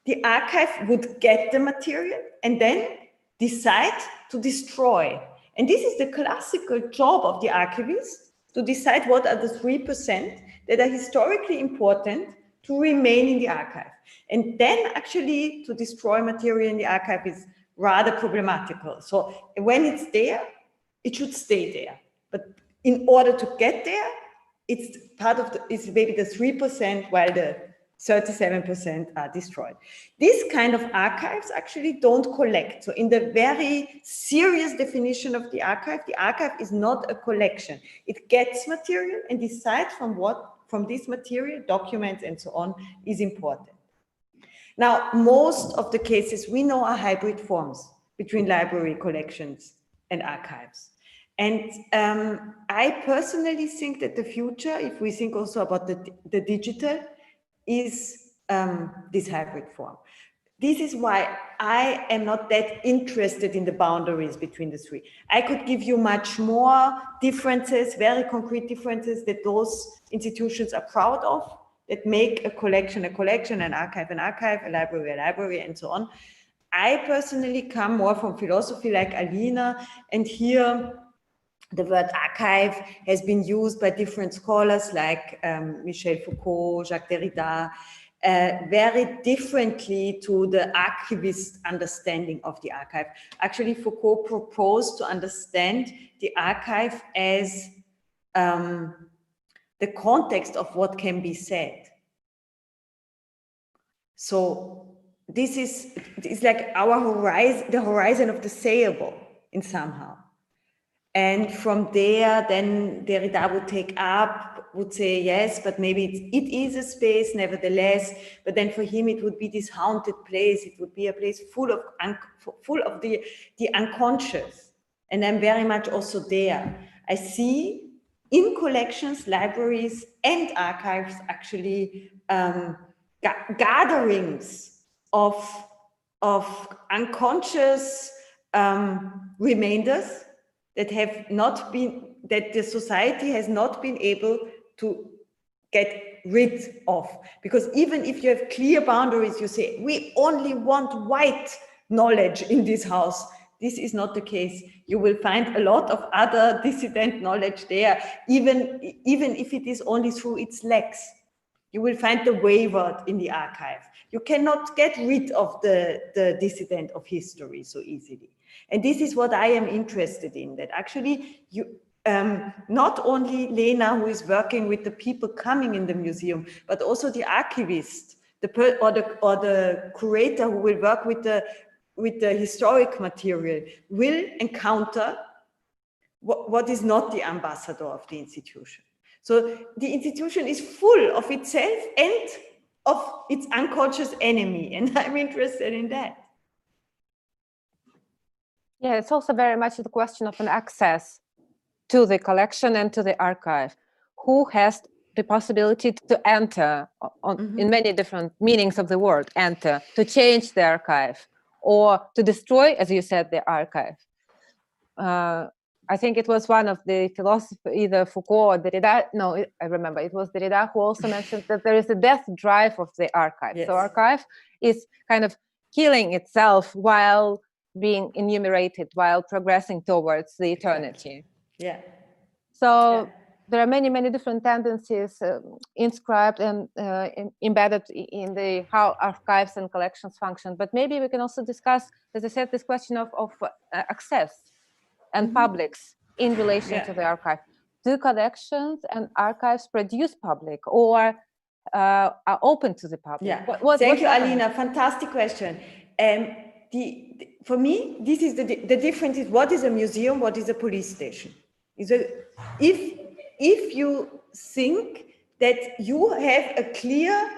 the archive would get the material and then decide to destroy. And this is the classical job of the archivist, to decide what are the 3% that are historically important to remain in the archive. And then actually to destroy material in the archive is rather problematical. So when it's there, it should stay there. But in order to get there, it's part of it's maybe the 3%, while the 37% are destroyed. This kind of archives actually don't collect. So in the very serious definition of the archive is not a collection. It gets material and decides from this material, documents and so on, is important. Now, most of the cases we know are hybrid forms between library collections and archives. And I personally think that the future, if we think also about the digital, is this hybrid form. This is why I am not that interested in the boundaries between the three. I could give you much more differences, very concrete differences that those institutions are proud of, that make a collection, an archive, a library, and so on. I personally come more from philosophy like Alina, and here the word archive has been used by different scholars like Michel Foucault, Jacques Derrida, very differently to the archivist understanding of the archive. Actually, Foucault proposed to understand the archive as the context of what can be said. So this is like our horizon, the horizon of the sayable in somehow. And from there, then Derrida would take up, would say, yes, but maybe it is a space nevertheless, but then for him, it would be this haunted place. It would be a place full of the unconscious. And I'm very much also there. I see in collections, libraries, and archives actually gatherings of unconscious remainders that have not been, that the society has not been able to get rid of. Because even if you have clear boundaries, you say, we only want white knowledge in this house. This is not the case. You will find a lot of other dissident knowledge there, even if it is only through its legs. You will find the wayward in the archive. You cannot get rid of the dissident of history so easily. And this is what I am interested in, that actually you, not only Lena, who is working with the people coming in the museum, but also the archivist, or the curator who will work with the historic material, will encounter what is not the ambassador of the institution. So the institution is full of itself and of its unconscious enemy, and I'm interested in that. Yeah, it's also very much the question of an access to the collection and to the archive. Who has the possibility to enter, in many different meanings of the word, enter, to change the archive, or to destroy, as you said, the archive? I think it was one of the philosophers, either Foucault or Derrida, no, I remember, it was Derrida who also mentioned that there is a death drive of the archive. Yes. So archive is kind of killing itself while being enumerated, while progressing towards the eternity. Yeah. So there are many, many different tendencies inscribed and embedded in the how archives and collections function. But maybe we can also discuss, as I said, this question of access and publics in relation to the archive. Do collections and archives produce public, or are open to the public? Yeah. Thank you, Alina. Fantastic question. For me, this is the difference is what is a museum, what is a police station. If you think that you have a clear,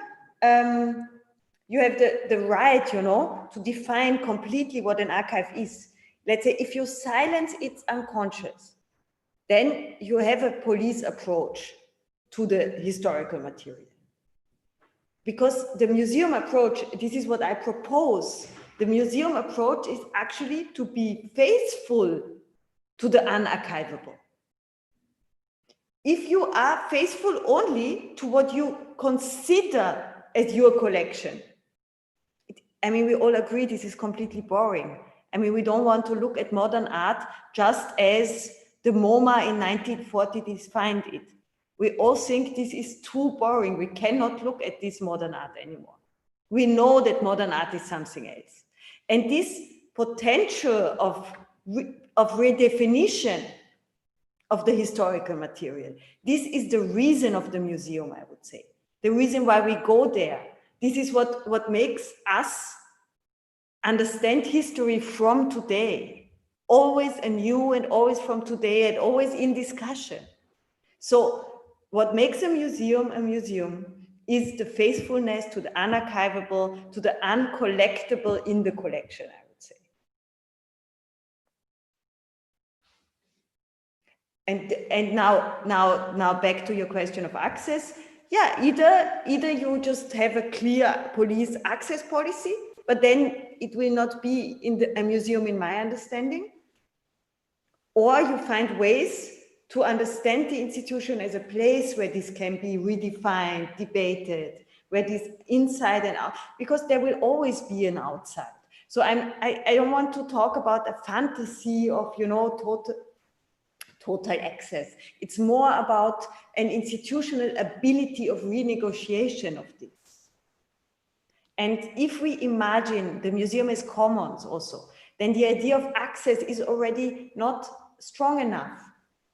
you have the right, to define completely what an archive is. Let's say if you silence its unconscious, then you have a police approach to the historical material. Because the museum approach, this is what I propose. The museum approach is actually to be faithful to the unarchivable. If you are faithful only to what you consider as your collection, we all agree this is completely boring. We don't want to look at modern art just as the MoMA in 1940 defined it. We all think this is too boring. We cannot look at this modern art anymore. We know that modern art is something else. And this potential of redefinition of the historical material, this is the reason of the museum, I would say. The reason why we go there. This is what makes us understand history from today, always anew and always from today and always in discussion. So what makes a museum is the faithfulness to the unarchivable, to the uncollectible in the collection, I would say. And now back to your question of access. Yeah, either you just have a clear police access policy, but then it will not be in a museum in my understanding, or you find ways to understand the institution as a place where this can be redefined, debated, where this inside and out, because there will always be an outside. So I don't want to talk about a fantasy of, total access. It's more about an institutional ability of renegotiation of this. And if we imagine the museum as commons also, then the idea of access is already not strong enough.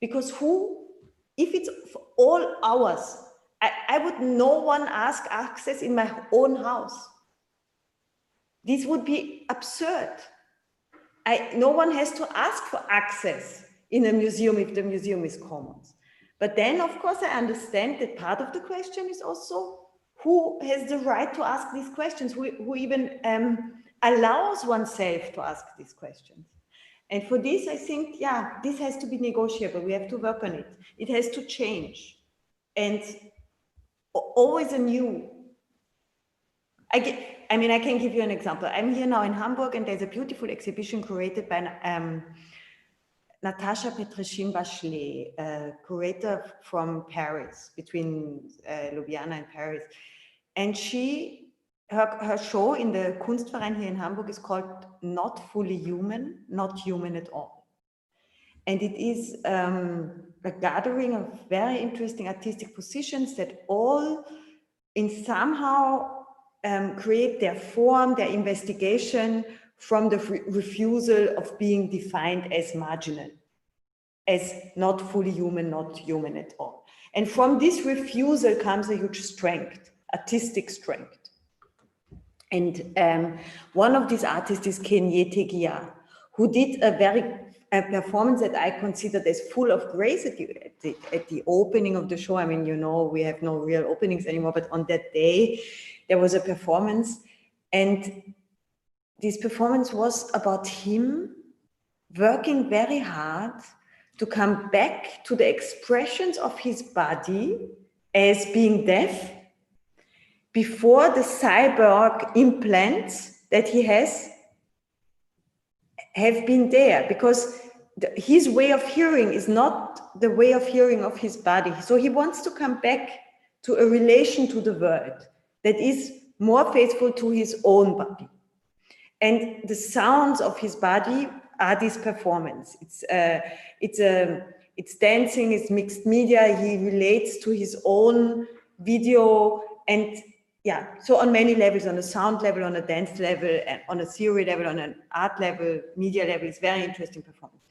Because if it's for all ours, I would no one ask access in my own house. This would be absurd. No one has to ask for access in a museum if the museum is commons. But then, of course, I understand that part of the question is also who has the right to ask these questions, who even allows oneself to ask these questions. And for this, I think, this has to be negotiable. We have to work on it. It has to change. And always anew. I mean, I can give you an example. I'm here now in Hamburg, and there's a beautiful exhibition curated by Natasha Petreshin-Bachelet, a curator from Paris, between Ljubljana and Paris. And her show in the Kunstverein here in Hamburg is called Not Fully Human, Not Human at All. And it is a gathering of very interesting artistic positions that all in somehow create their form, their investigation from the refusal of being defined as marginal, as not fully human, not human at all. And from this refusal comes a huge strength, artistic strength. And one of these artists is Kenyete Gia, who did a performance that I considered as full of grace at the opening of the show. I mean, you know, we have no real openings anymore, but on that day, there was a performance, and this performance was about him working very hard to come back to the expressions of his body as being deaf before the cyborg implants that he has have been there, because his way of hearing is not the way of hearing of his body. So he wants to come back to a relation to the world that is more faithful to his own body. And the sounds of his body are this performance. It's dancing, it's mixed media. He relates to his own video, and yeah, so on many levels, on a sound level, on a dance level, and on a theory level, on an art level, media level, it's very interesting performance.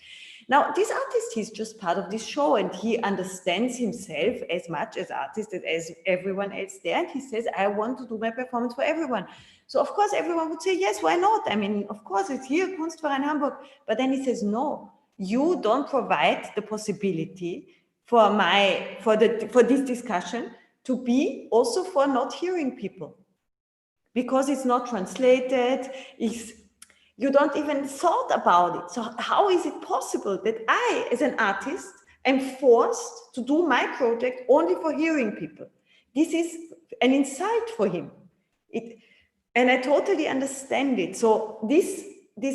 Now, this artist, he's just part of this show, and he understands himself as much as artist as everyone else there. And he says, I want to do my performance for everyone. So of course, everyone would say, yes, why not? I mean, of course, it's here, Kunstverein Hamburg. But then he says, no, you don't provide the possibility for this discussion to be also for not hearing people, because it's not translated. You don't even thought about it. So how is it possible that I, as an artist, am forced to do my project only for hearing people? This is an insight for him. And I totally understand it. So this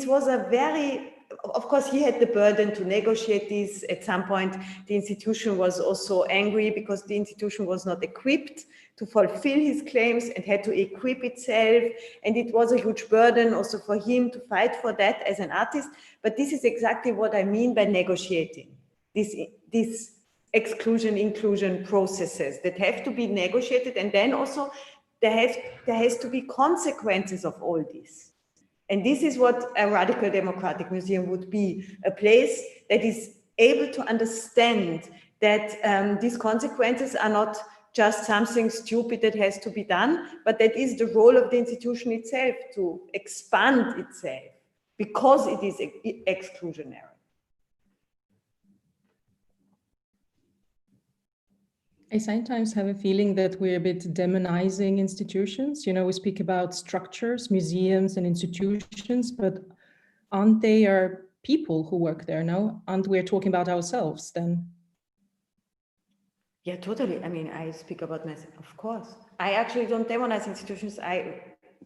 was a very, of course, he had the burden to negotiate this. At some point, the institution was also angry because the institution was not equipped to fulfill his claims and had to equip itself. And it was a huge burden also for him to fight for that as an artist. But this is exactly what I mean by negotiating. This exclusion, inclusion processes that have to be negotiated. And then also there has to be consequences of all this. And this is what a radical democratic museum would be, a place that is able to understand that these consequences are not just something stupid that has to be done, but that is the role of the institution itself to expand itself because it is exclusionary. I sometimes have a feeling that we're a bit demonizing institutions. You know, we speak about structures, museums and institutions, but aren't they our people who work there, no? Aren't we talking about ourselves then? Yeah, totally. I mean, I speak about myself, of course. I actually don't demonize institutions.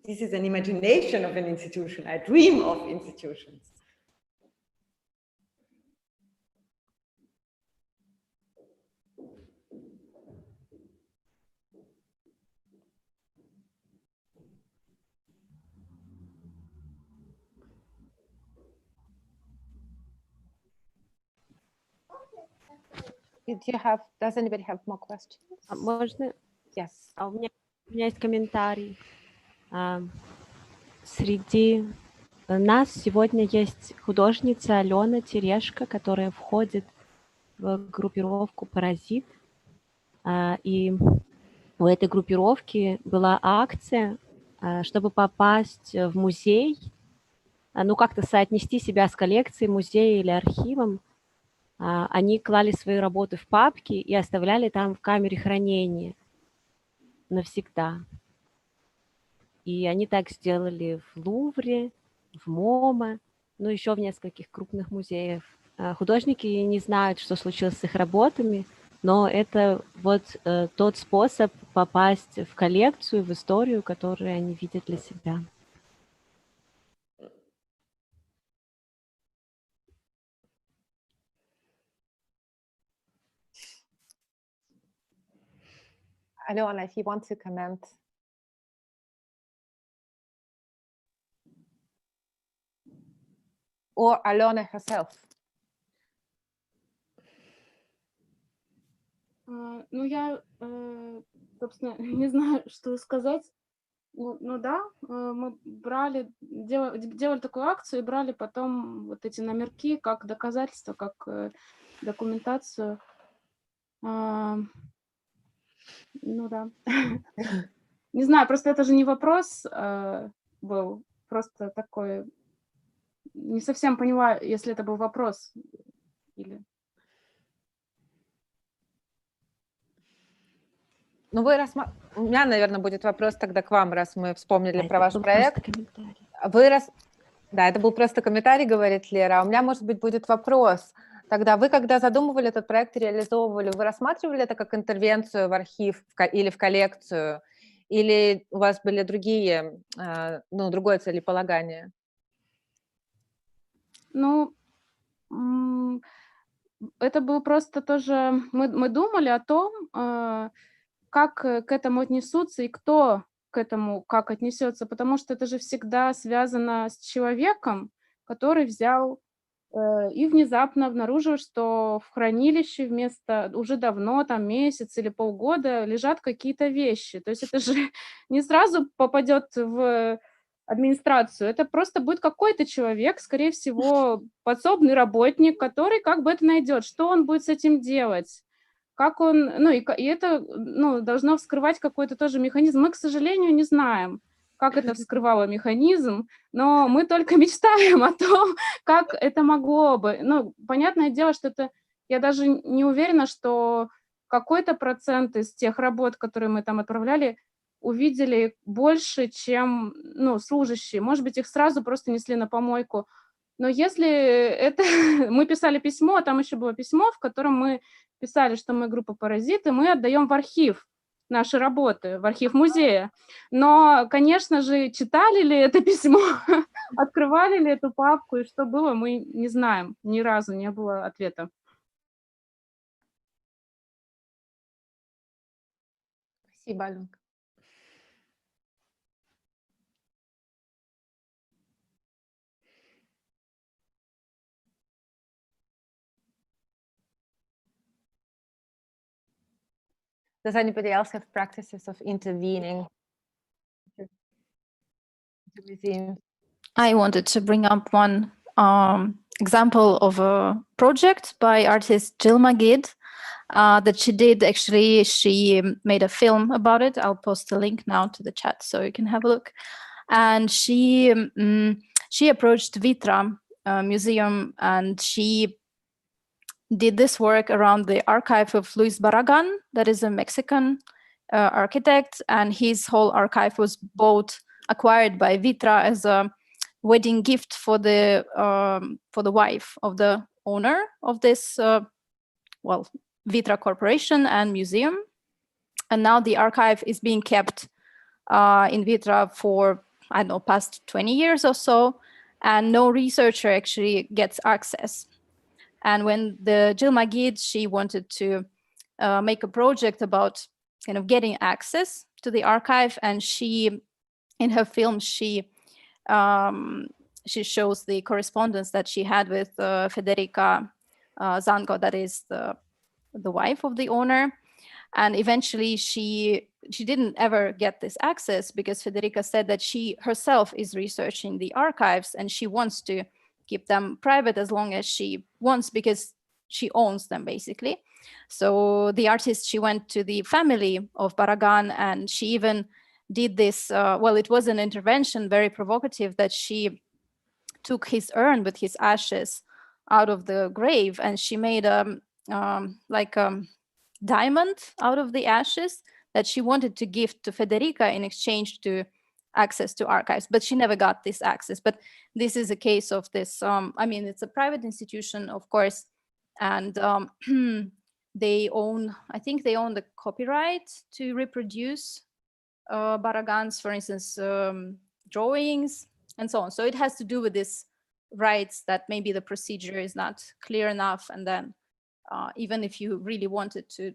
This is an imagination of an institution. I dream of institutions. Does anybody have more questions? Можно? Yes. У меня есть комментарий. Среди нас сегодня есть художница Алена Терешко, которая входит в группировку «Паразит». И у этой группировки была акция, чтобы попасть в музей, ну как-то соотнести себя с коллекцией музея или архивом. Они клали свои работы в папки и оставляли там в камере хранения навсегда. И они так сделали в Лувре, в МОМА, ну еще в нескольких крупных музеях. Художники не знают, что случилось с их работами, но это вот тот способ попасть в коллекцию, в историю, которую они видят для себя. Alona, if you want to comment. Or Alona herself. Ну, я, собственно, не знаю, что сказать. Ну да, мы брали, делали такую акцию и брали потом вот эти номерки как доказательство, как документацию. Ну да. Не знаю, просто это же не вопрос был, просто такой... Не совсем поняла, если это был вопрос или... Ну, у меня, наверное, будет вопрос тогда к вам, раз мы вспомнили про ваш проект. Да, это был просто комментарий, говорит Лера. А у меня, может быть, будет вопрос. Тогда вы, когда задумывали этот проект и реализовывали, вы рассматривали это как интервенцию в архив или в коллекцию? Или у вас были другие, другое целеполагание? Ну, это был просто тоже... Мы думали о том, как к этому отнесутся и кто к этому как отнесется, потому что это же всегда связано с человеком, который взял и внезапно обнаружил, что в хранилище вместо уже давно, там месяц или полгода, лежат какие-то вещи. То есть это же не сразу попадет в администрацию, это просто будет какой-то человек, скорее всего, подсобный работник, который как бы это найдет, что он будет с этим делать. Как он, и это, должно вскрывать какой-то тоже механизм. Мы, к сожалению, не знаем, как это вскрывало механизм, но мы только мечтаем о том, как это могло бы. Понятное дело, что это, я даже не уверена, что какой-то процент из тех работ, которые мы там отправляли, увидели больше, чем, служащие. Может быть, их сразу просто несли на помойку. Но если это... Мы писали письмо, там еще было письмо, в котором мы писали, что мы группа «Паразиты», мы отдаем в архив наши работы, в архив музея. Но, конечно же, читали ли это письмо, открывали ли эту папку, и что было, мы не знаем. Ни разу не было ответа. Спасибо, Аленка. Does anybody else have practices of intervening? I wanted to bring up one example of a project by artist Jill Magid that she did. Actually, she made a film about it. I'll post a link now to the chat so you can have a look. And she approached Vitra Museum, and she did this work around the archive of Luis Barragan, that is a Mexican architect, and his whole archive was acquired by Vitra as a wedding gift for the wife of the owner of this Vitra Corporation and museum. And now the archive is being kept in Vitra for, I don't know, past 20 years or so, and no researcher actually gets access. And when the Jill Magid, she wanted to make a project about kind of getting access to the archive, and she, in her film, she shows the correspondence that she had with Federica Zango, that is the wife of the owner. And eventually she didn't ever get this access because Federica said that she herself is researching the archives and she wants to keep them private as long as she wants because she owns them basically. So the artist, she went to the family of Barragan and she even did this, it was an intervention, very provocative, that she took his urn with his ashes out of the grave and she made diamond out of the ashes that she wanted to give to Federica in exchange to access to archives, but she never got this access. But this is a case of this, it's a private institution, of course, and they own, I think they own the copyright to reproduce baragans, for instance, drawings and so on. So it has to do with this rights that maybe the procedure is not clear enough, and then even if you really wanted to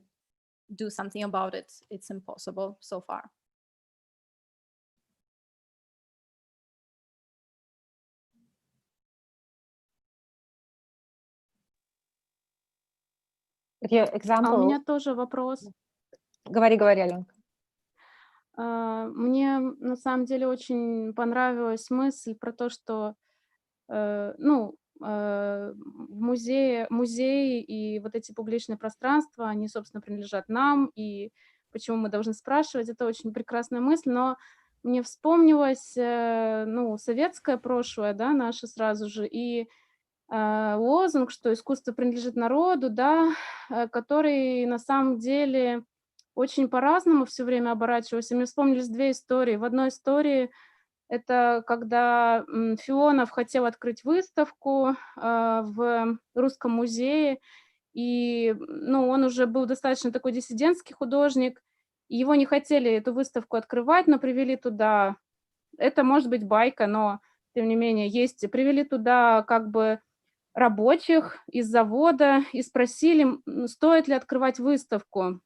do something about it, it's impossible so far. Example. У меня тоже вопрос. Говори, Аленка. Мне на самом деле очень понравилась мысль про то, что музеи и вот эти публичные пространства, они, собственно, принадлежат нам, и почему мы должны спрашивать, это очень прекрасная мысль, но мне вспомнилось, советское прошлое, да, наше сразу же, и лозунг, что искусство принадлежит народу, да, который на самом деле очень по-разному все время оборачивался. Мне вспомнились две истории. В одной истории это когда Филонов хотел открыть выставку в Русском музее, и он уже был достаточно такой диссидентский художник, и его не хотели эту выставку открывать, но привели туда, это может быть байка, но тем не менее привели туда как бы рабочих из завода и спросили, стоит ли открывать выставку.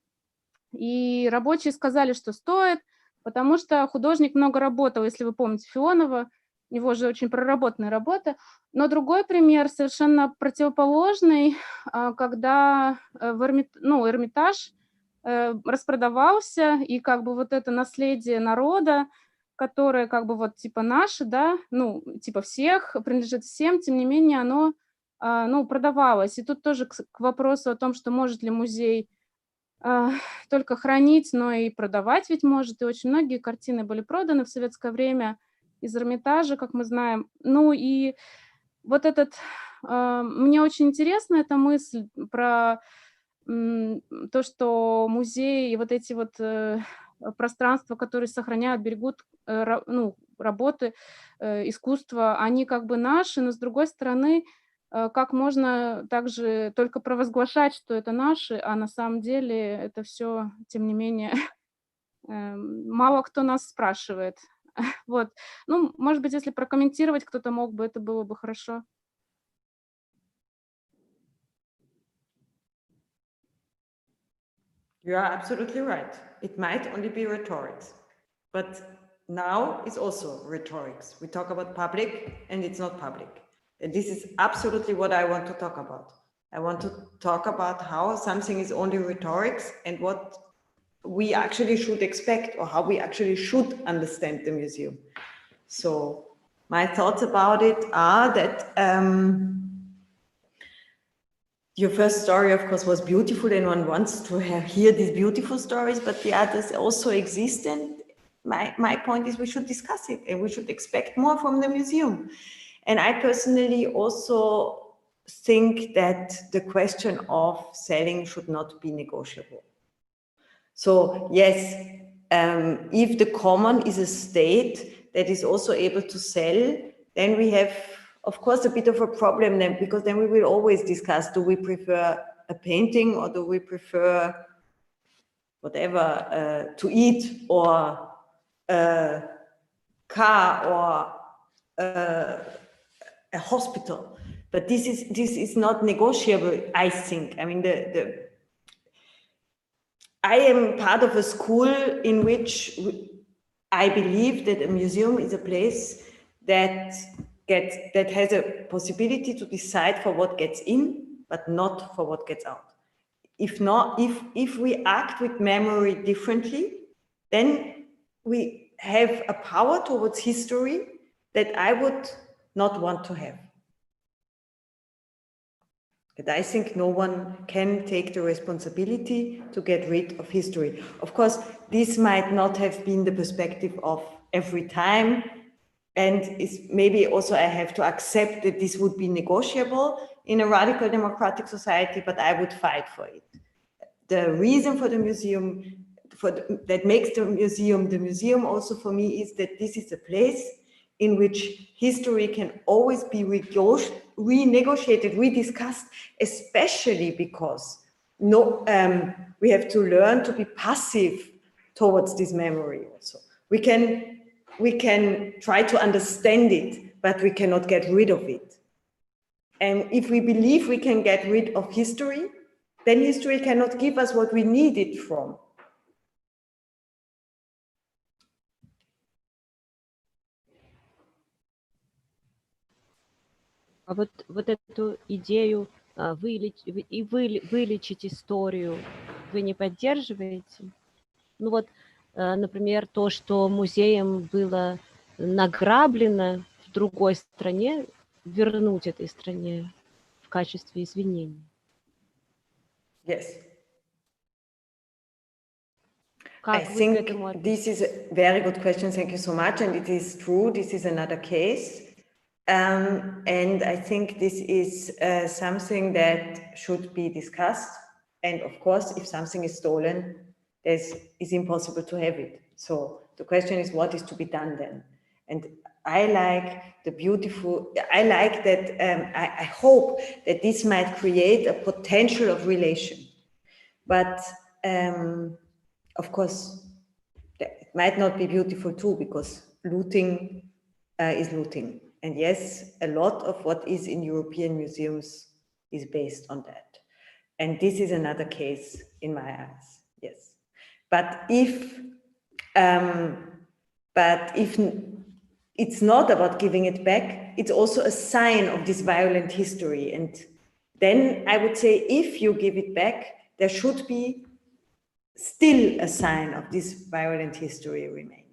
И рабочие сказали, что стоит, потому что художник много работал, если вы помните Филонова, у него же очень проработанная работа. Но другой пример совершенно противоположный, когда Эрмитаж распродавался, и как бы вот это наследие народа, которое как бы вот типа наше, да, типа всех, принадлежит всем, тем не менее оно продавалось. И тут тоже к вопросу о том, что может ли музей только хранить, но и продавать ведь может. И очень многие картины были проданы в советское время из Эрмитажа, как мы знаем. И вот мне очень интересна эта мысль про то, что музеи и вот эти вот пространства, которые сохраняют, берегут работы, искусства, они как бы наши, но с другой стороны, как можно также только провозглашать, что это наши, а на самом деле это все, тем не менее, мало кто нас спрашивает. Вот. Может быть, если прокомментировать кто-то мог бы, это было бы хорошо. You are absolutely right. It might only be rhetorics, but now it's also rhetorics. We talk about public and it's not public. And this is absolutely what I want to talk about. I want to talk about how something is only rhetorics and what we actually should expect, or how we actually should understand the museum. So my thoughts about it are that your first story, of course, was beautiful, and one wants to hear these beautiful stories, but the others also exist. And my point is we should discuss it and we should expect more from the museum. And I personally also think that the question of selling should not be negotiable. So yes, if the common is a state that is also able to sell, then we have, of course, a bit of a problem then, because then we will always discuss, do we prefer a painting or do we prefer whatever to eat, or a car, or a hospital. But this is not negotiable, I think. I mean, I am part of a school in which I believe that a museum is a place that has a possibility to decide for what gets in, but not for what gets out. If we act with memory differently, then we have a power towards history that I would not want to have. But I think no one can take the responsibility to get rid of history. Of course, this might not have been the perspective of every time, and maybe also I have to accept that this would be negotiable in a radical democratic society, but I would fight for it. The reason for the museum, that makes the museum also for me, is that this is a place in which history can always be renegotiated, rediscussed, especially because we have to learn to be passive towards this memory also. We can try to understand it, but we cannot get rid of it. And if we believe we can get rid of history, then history cannot give us what we need it from. А вот эту идею вылечить историю вы не поддерживаете? Ну вот, например, то, что музеем было награблено в другой стране, вернуть этой стране в качестве извинений. Yes. Как I вы к think этому this is a very good question. Thank you so much. And it is true. This is another case. And I think this is something that should be discussed. And of course, if something is stolen, it's impossible to have it. So the question is, what is to be done then? And I like that, I hope that this might create a potential of relation. But of course, it might not be beautiful too, because looting is looting. And yes, a lot of what is in European museums is based on that. And this is another case in my eyes, yes. But if it's not about giving it back, it's also a sign of this violent history. And then I would say, if you give it back, there should be still a sign of this violent history remaining.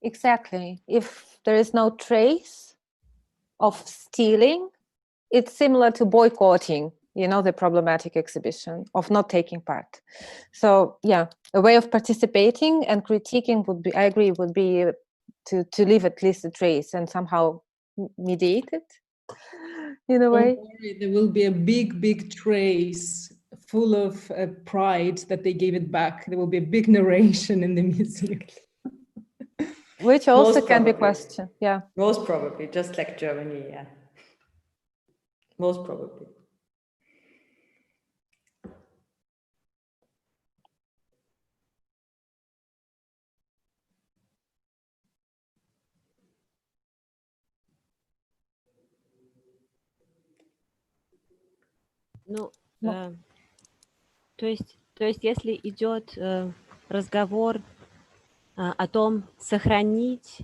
Exactly. If there is no trace of stealing, it's similar to boycotting, you know, the problematic exhibition, of not taking part. So yeah, a way of participating and critiquing would be, I agree, would be to leave at least a trace and somehow mediate it in a way. There will be a big trace full of pride that they gave it back. There will be a big narration in the museum. Which also can be questioned, yeah. Most probably, just like Germany, yeah. Most probably. Ну, то есть, если идет разговор о том, сохранить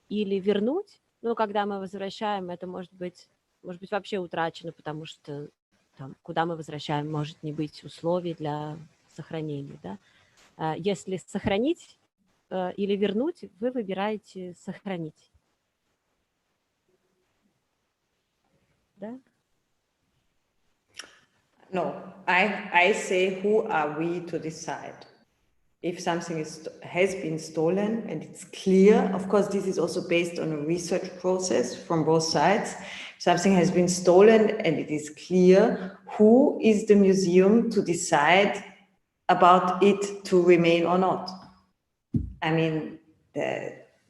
или вернуть, ну, когда мы возвращаем, это может быть вообще утрачено, потому что там, куда мы возвращаем, может не быть условий для сохранения, да? Если сохранить или вернуть, вы выбираете сохранить. Да? No, I say, who are we to decide? If something has been stolen and it's clear, of course, this is also based on a research process from both sides. Something has been stolen and it is clear, who is the museum to decide about it to remain or not? I mean,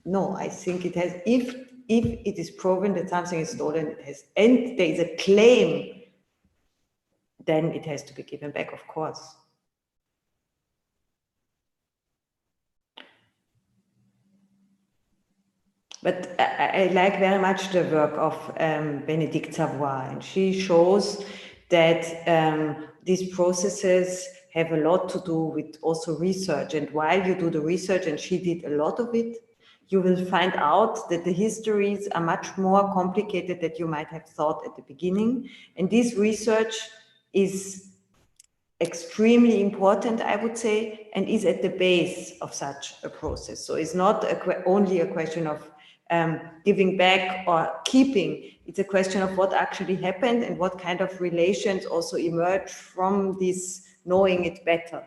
no, I think it has, if it is proven that something is stolen, it has, and there is a claim, then it has to be given back, of course. But I like very much the work of Bénédicte Savoy, and she shows that these processes have a lot to do with also research. And while you do the research, and she did a lot of it, you will find out that the histories are much more complicated than you might have thought at the beginning. And this research is extremely important, I would say, and is at the base of such a process. So it's not only a question of giving back or keeping. It's a question of what actually happened and what kind of relations also emerge from this knowing it better.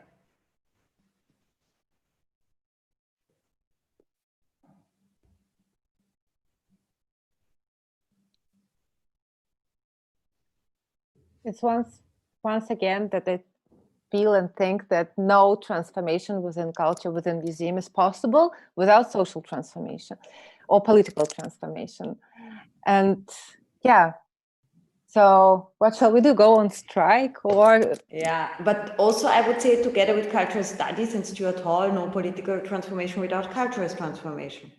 It's once again that the feel and think that no transformation within culture, within museum is possible without social transformation or political transformation. And yeah, so what shall we do? Go on strike or? Yeah, but also I would say together with cultural studies and Stuart Hall, no political transformation without cultural transformation.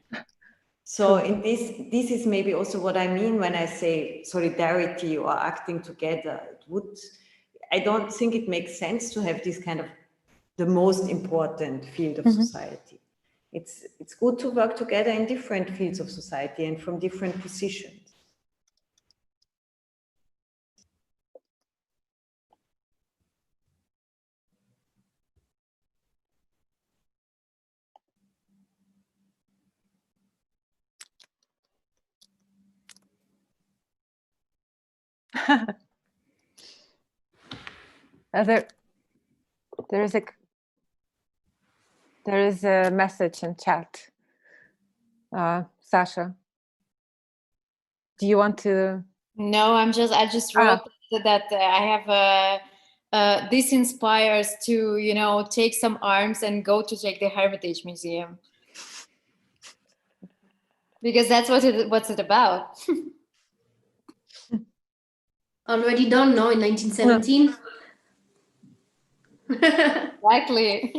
So in this is maybe also what I mean when I say solidarity or acting together. I don't think it makes sense to have this kind of the most important field of society. It's good to work together in different fields of society and from different positions. There is a message in chat. Sasha, do you want to? No, I just wrote that I have this inspires to, you know, take some arms and go to check the Heritage Museum. Because that's what's it about. Already done, no, in 1917. Exactly.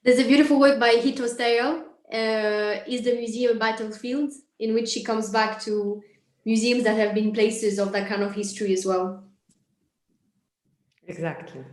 There's a beautiful work by Hito Stereo, Is the Museum a Battlefield, in which she comes back to museums that have been places of that kind of history as well. Exactly.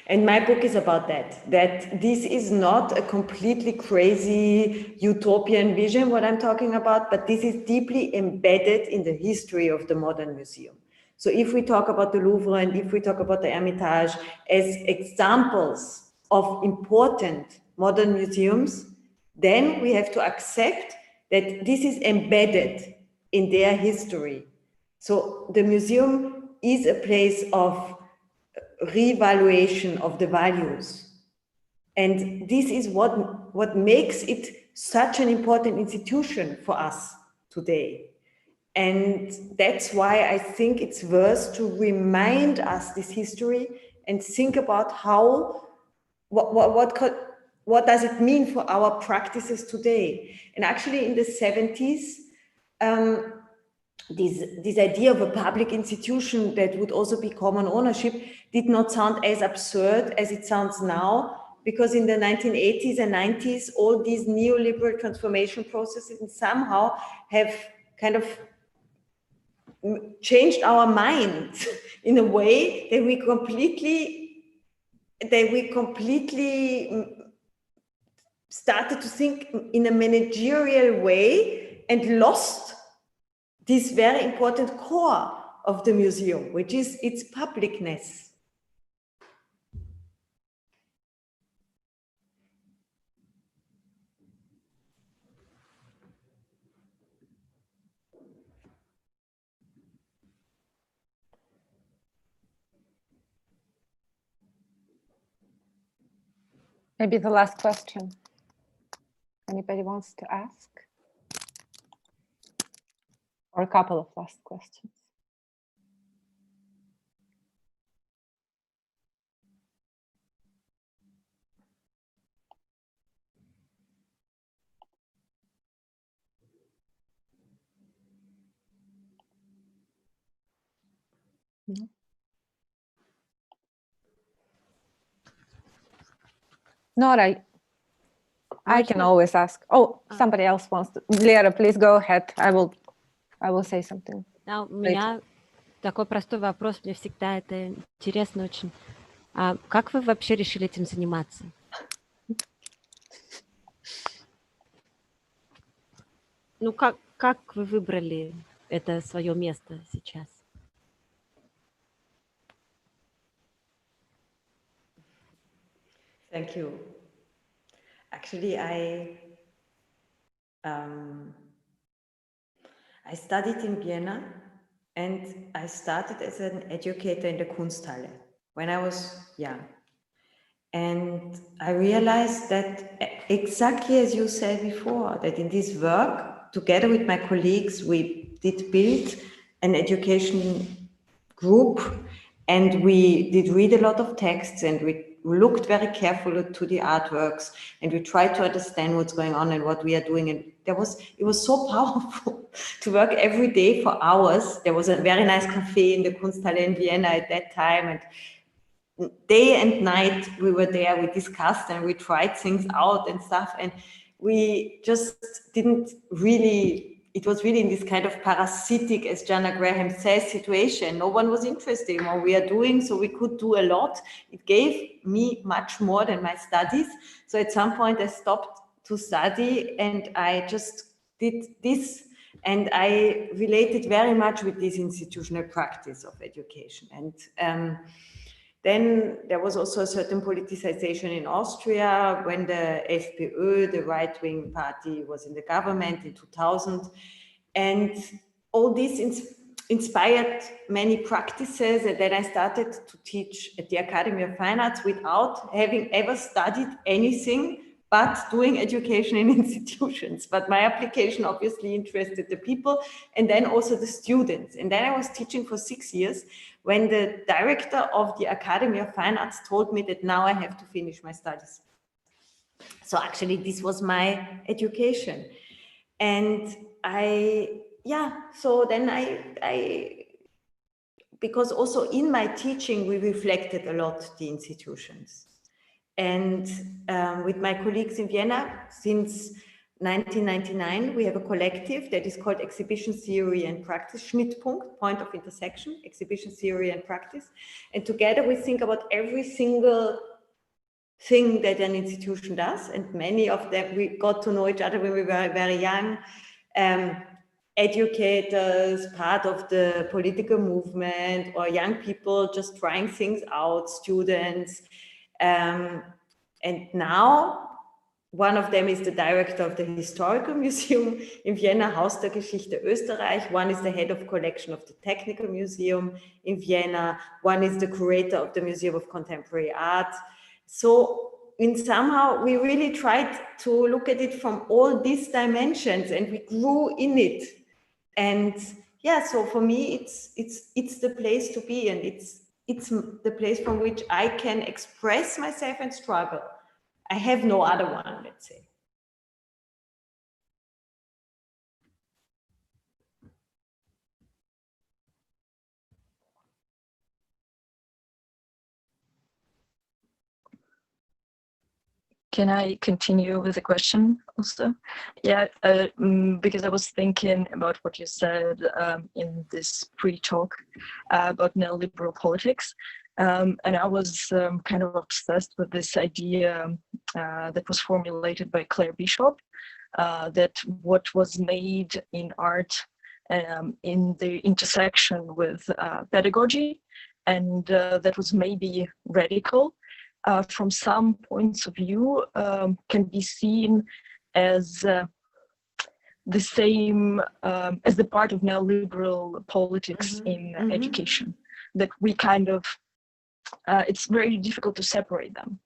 And my book is about that this is not a completely crazy utopian vision, what I'm talking about, but this is deeply embedded in the history of the modern museum. So if we talk about the Louvre and if we talk about the Hermitage as examples of important modern museums, then we have to accept that this is embedded in their history. So the museum is a place of reevaluation of the values. And this is what makes it such an important institution for us today. And that's why I think it's worth to remind us this history and think about what does it mean for our practices today. And actually in the 70s, this idea of a public institution that would also be common ownership did not sound as absurd as it sounds now, because in the 1980s and 90s, all these neoliberal transformation processes somehow have kind of changed our minds in a way that we completely started to think in a managerial way and lost this very important core of the museum, which is its publicness. Maybe the last question. Anybody wants to ask? Or a couple of last questions. Nora, I can always ask. Oh, somebody else wants to. Lera, please go ahead. I will say something. Да, у меня такой простой вопрос, мне всегда это интересно очень. А как вы вообще решили этим заниматься? Ну, как вы выбрали это свое место сейчас? Thank you. Actually, I studied in Vienna and I started as an educator in the Kunsthalle when I was young. And I realized that exactly as you said before, that in this work, together with my colleagues, we did build an education group And we did read a lot of texts, and we looked very carefully to the artworks, and we tried to understand what's going on and what we are doing. And it was so powerful to work every day for hours. There was a very nice cafe in the Kunsthalle in Vienna at that time, and day and night we were there, we discussed and we tried things out and stuff, and we just didn't really, it was really in this kind of parasitic, as Jana Graham says, situation. No one was interested in what we are doing, so we could do a lot. It gave me much more than my studies. So at some point I stopped to study and I just did this, and I related very much with this institutional practice of education. And then there was also a certain politicization in Austria when the FPÖ, the right-wing party, was in the government in 2000. And all this inspired many practices. And then I started to teach at the Academy of Fine Arts without having ever studied anything but doing education in institutions. But my application obviously interested the people and then also the students. And then I was teaching for 6 years when the director of the Academy of Fine Arts told me that now I have to finish my studies. So actually this was my education. And so then I because also in my teaching, we reflected a lot the institutions. And with my colleagues in Vienna, since 1999, we have a collective that is called Exhibition Theory and Practice, Schnittpunkt, point of intersection, exhibition theory and practice. And together we think about every single thing that an institution does. And many of them, we got to know each other when we were very young. Educators, part of the political movement, or young people just trying things out, students. And now, one of them is the director of the Historical Museum in Vienna, Haus der Geschichte Österreich. One is the head of collection of the Technical Museum in Vienna. One is the curator of the Museum of Contemporary Art. So somehow we really tried to look at it from all these dimensions, and we grew in it. And yeah, so for me, it's the place to be, and it's the place from which I can express myself and struggle. I have no other one, let's say. Can I continue with the question also? Yeah, because I was thinking about what you said in this pre-talk about neoliberal politics. And I was kind of obsessed with this idea that was formulated by Claire Bishop, that what was made in art in the intersection with pedagogy, and that was maybe radical, from some points of view, can be seen as the same, as the part of neoliberal politics in education, that we kind of, it's very difficult to separate them.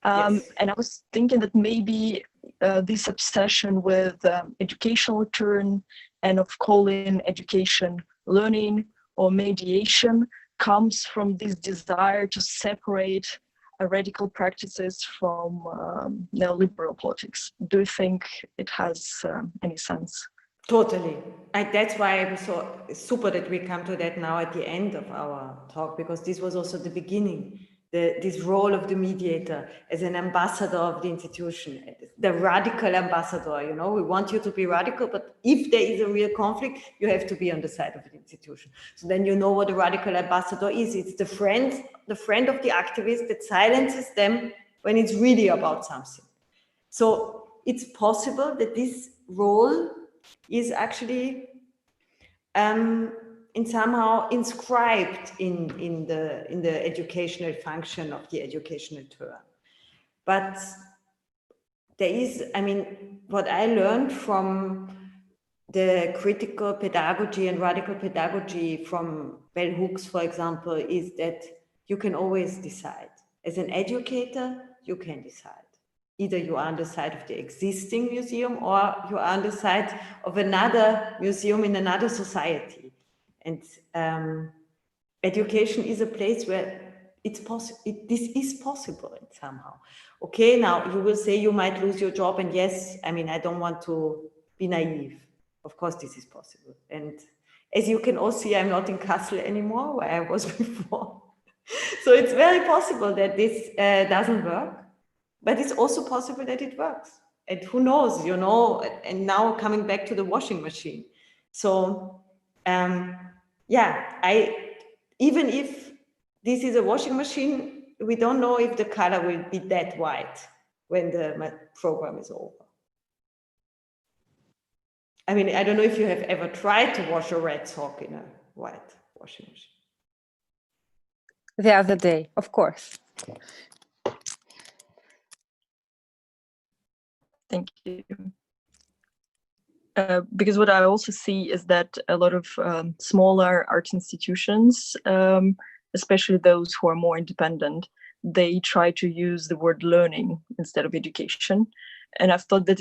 Yes. And I was thinking that maybe this obsession with educational turn and of calling education learning or mediation comes from this desire to separate radical practices from neoliberal politics. Do you think it has any sense? Totally. That's why it was so super that we come to that now at the end of our talk, because this was also the beginning, this role of the mediator as an ambassador of the institution, the radical ambassador. You know, we want you to be radical, but if there is a real conflict, you have to be on the side of the institution. So then you know what a radical ambassador is. It's the friend of the activist that silences them when it's really about something. So it's possible that this role is actually in somehow inscribed in the educational function of the educational term. But there is, I mean, what I learned from the critical pedagogy and radical pedagogy from Bell Hooks, for example, is that you can always decide. As an educator, you can decide. Either you are on the side of the existing museum or you are on the side of another museum in another society. And education is a place where it's possible. This is possible somehow. Okay, now you will say you might lose your job, and yes, I mean, I don't want to be naive. Of course, this is possible. And as you can all see, I'm not in Kassel anymore, where I was before. So it's very possible that this doesn't work, but it's also possible that it works. And who knows, you know, and now coming back to the washing machine. So, yeah, even if this is a washing machine, we don't know if the color will be that white when the program is over. I mean, I don't know if you have ever tried to wash a red sock in a white washing machine. The other day, of course. Thank you. Because what I also see is that a lot of smaller art institutions, especially those who are more independent, they try to use the word learning instead of education. And I've thought that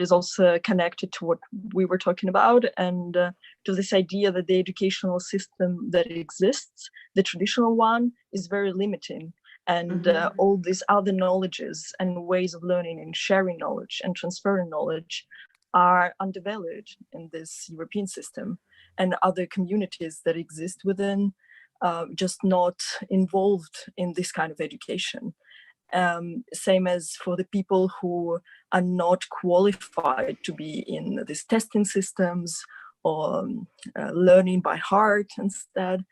is also connected to what we were talking about, and to this idea that the educational system that exists, the traditional one, is very limiting. And all these other knowledges and ways of learning and sharing knowledge and transferring knowledge are undervalued in this European system, and other communities that exist within just not involved in this kind of education. Same as for the people who are not qualified to be in these testing systems or learning by heart instead.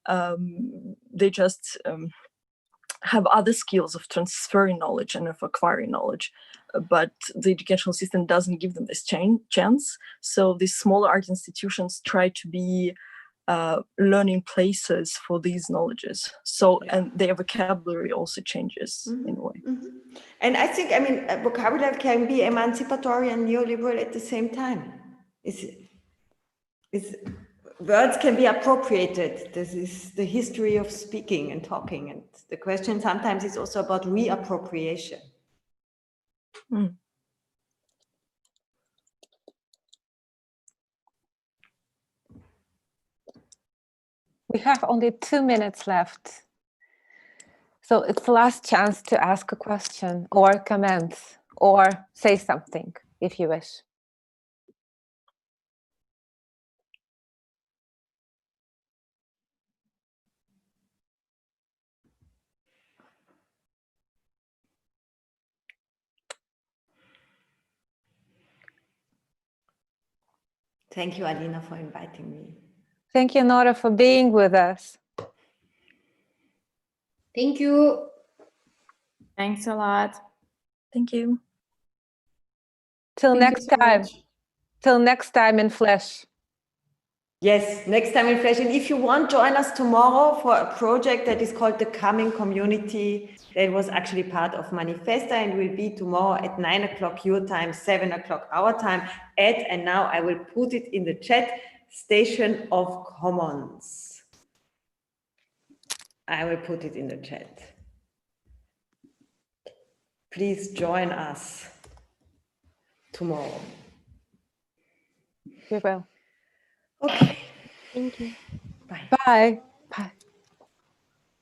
They just have other skills of transferring knowledge and of acquiring knowledge, but the educational system doesn't give them this chance. So these smaller art institutions try to be learning places for these knowledges. So, and their vocabulary also changes in a way. And I think, I mean, vocabulary can be emancipatory and neoliberal at the same time. Words can be appropriated. This is the history of speaking and talking. And the question sometimes is also about reappropriation. We have only 2 minutes left. So it's the last chance to ask a question or comment or say something if you wish. Thank you, Alina, for inviting me. Thank you, Nora, for being with us. Thank you. Thanks a lot. Thank you. Till Thank next you so time. much. Till next time in flesh. Yes, next time in flesh. And if you want, join us tomorrow for a project that is called the Coming Community. That was actually part of Manifesta and will be tomorrow at 9 o'clock your time, 7 o'clock our time, and now I will put it in the chat, Station of Commons. I will put it in the chat. Please join us tomorrow. We will. Okay. Thank you. Bye. Bye.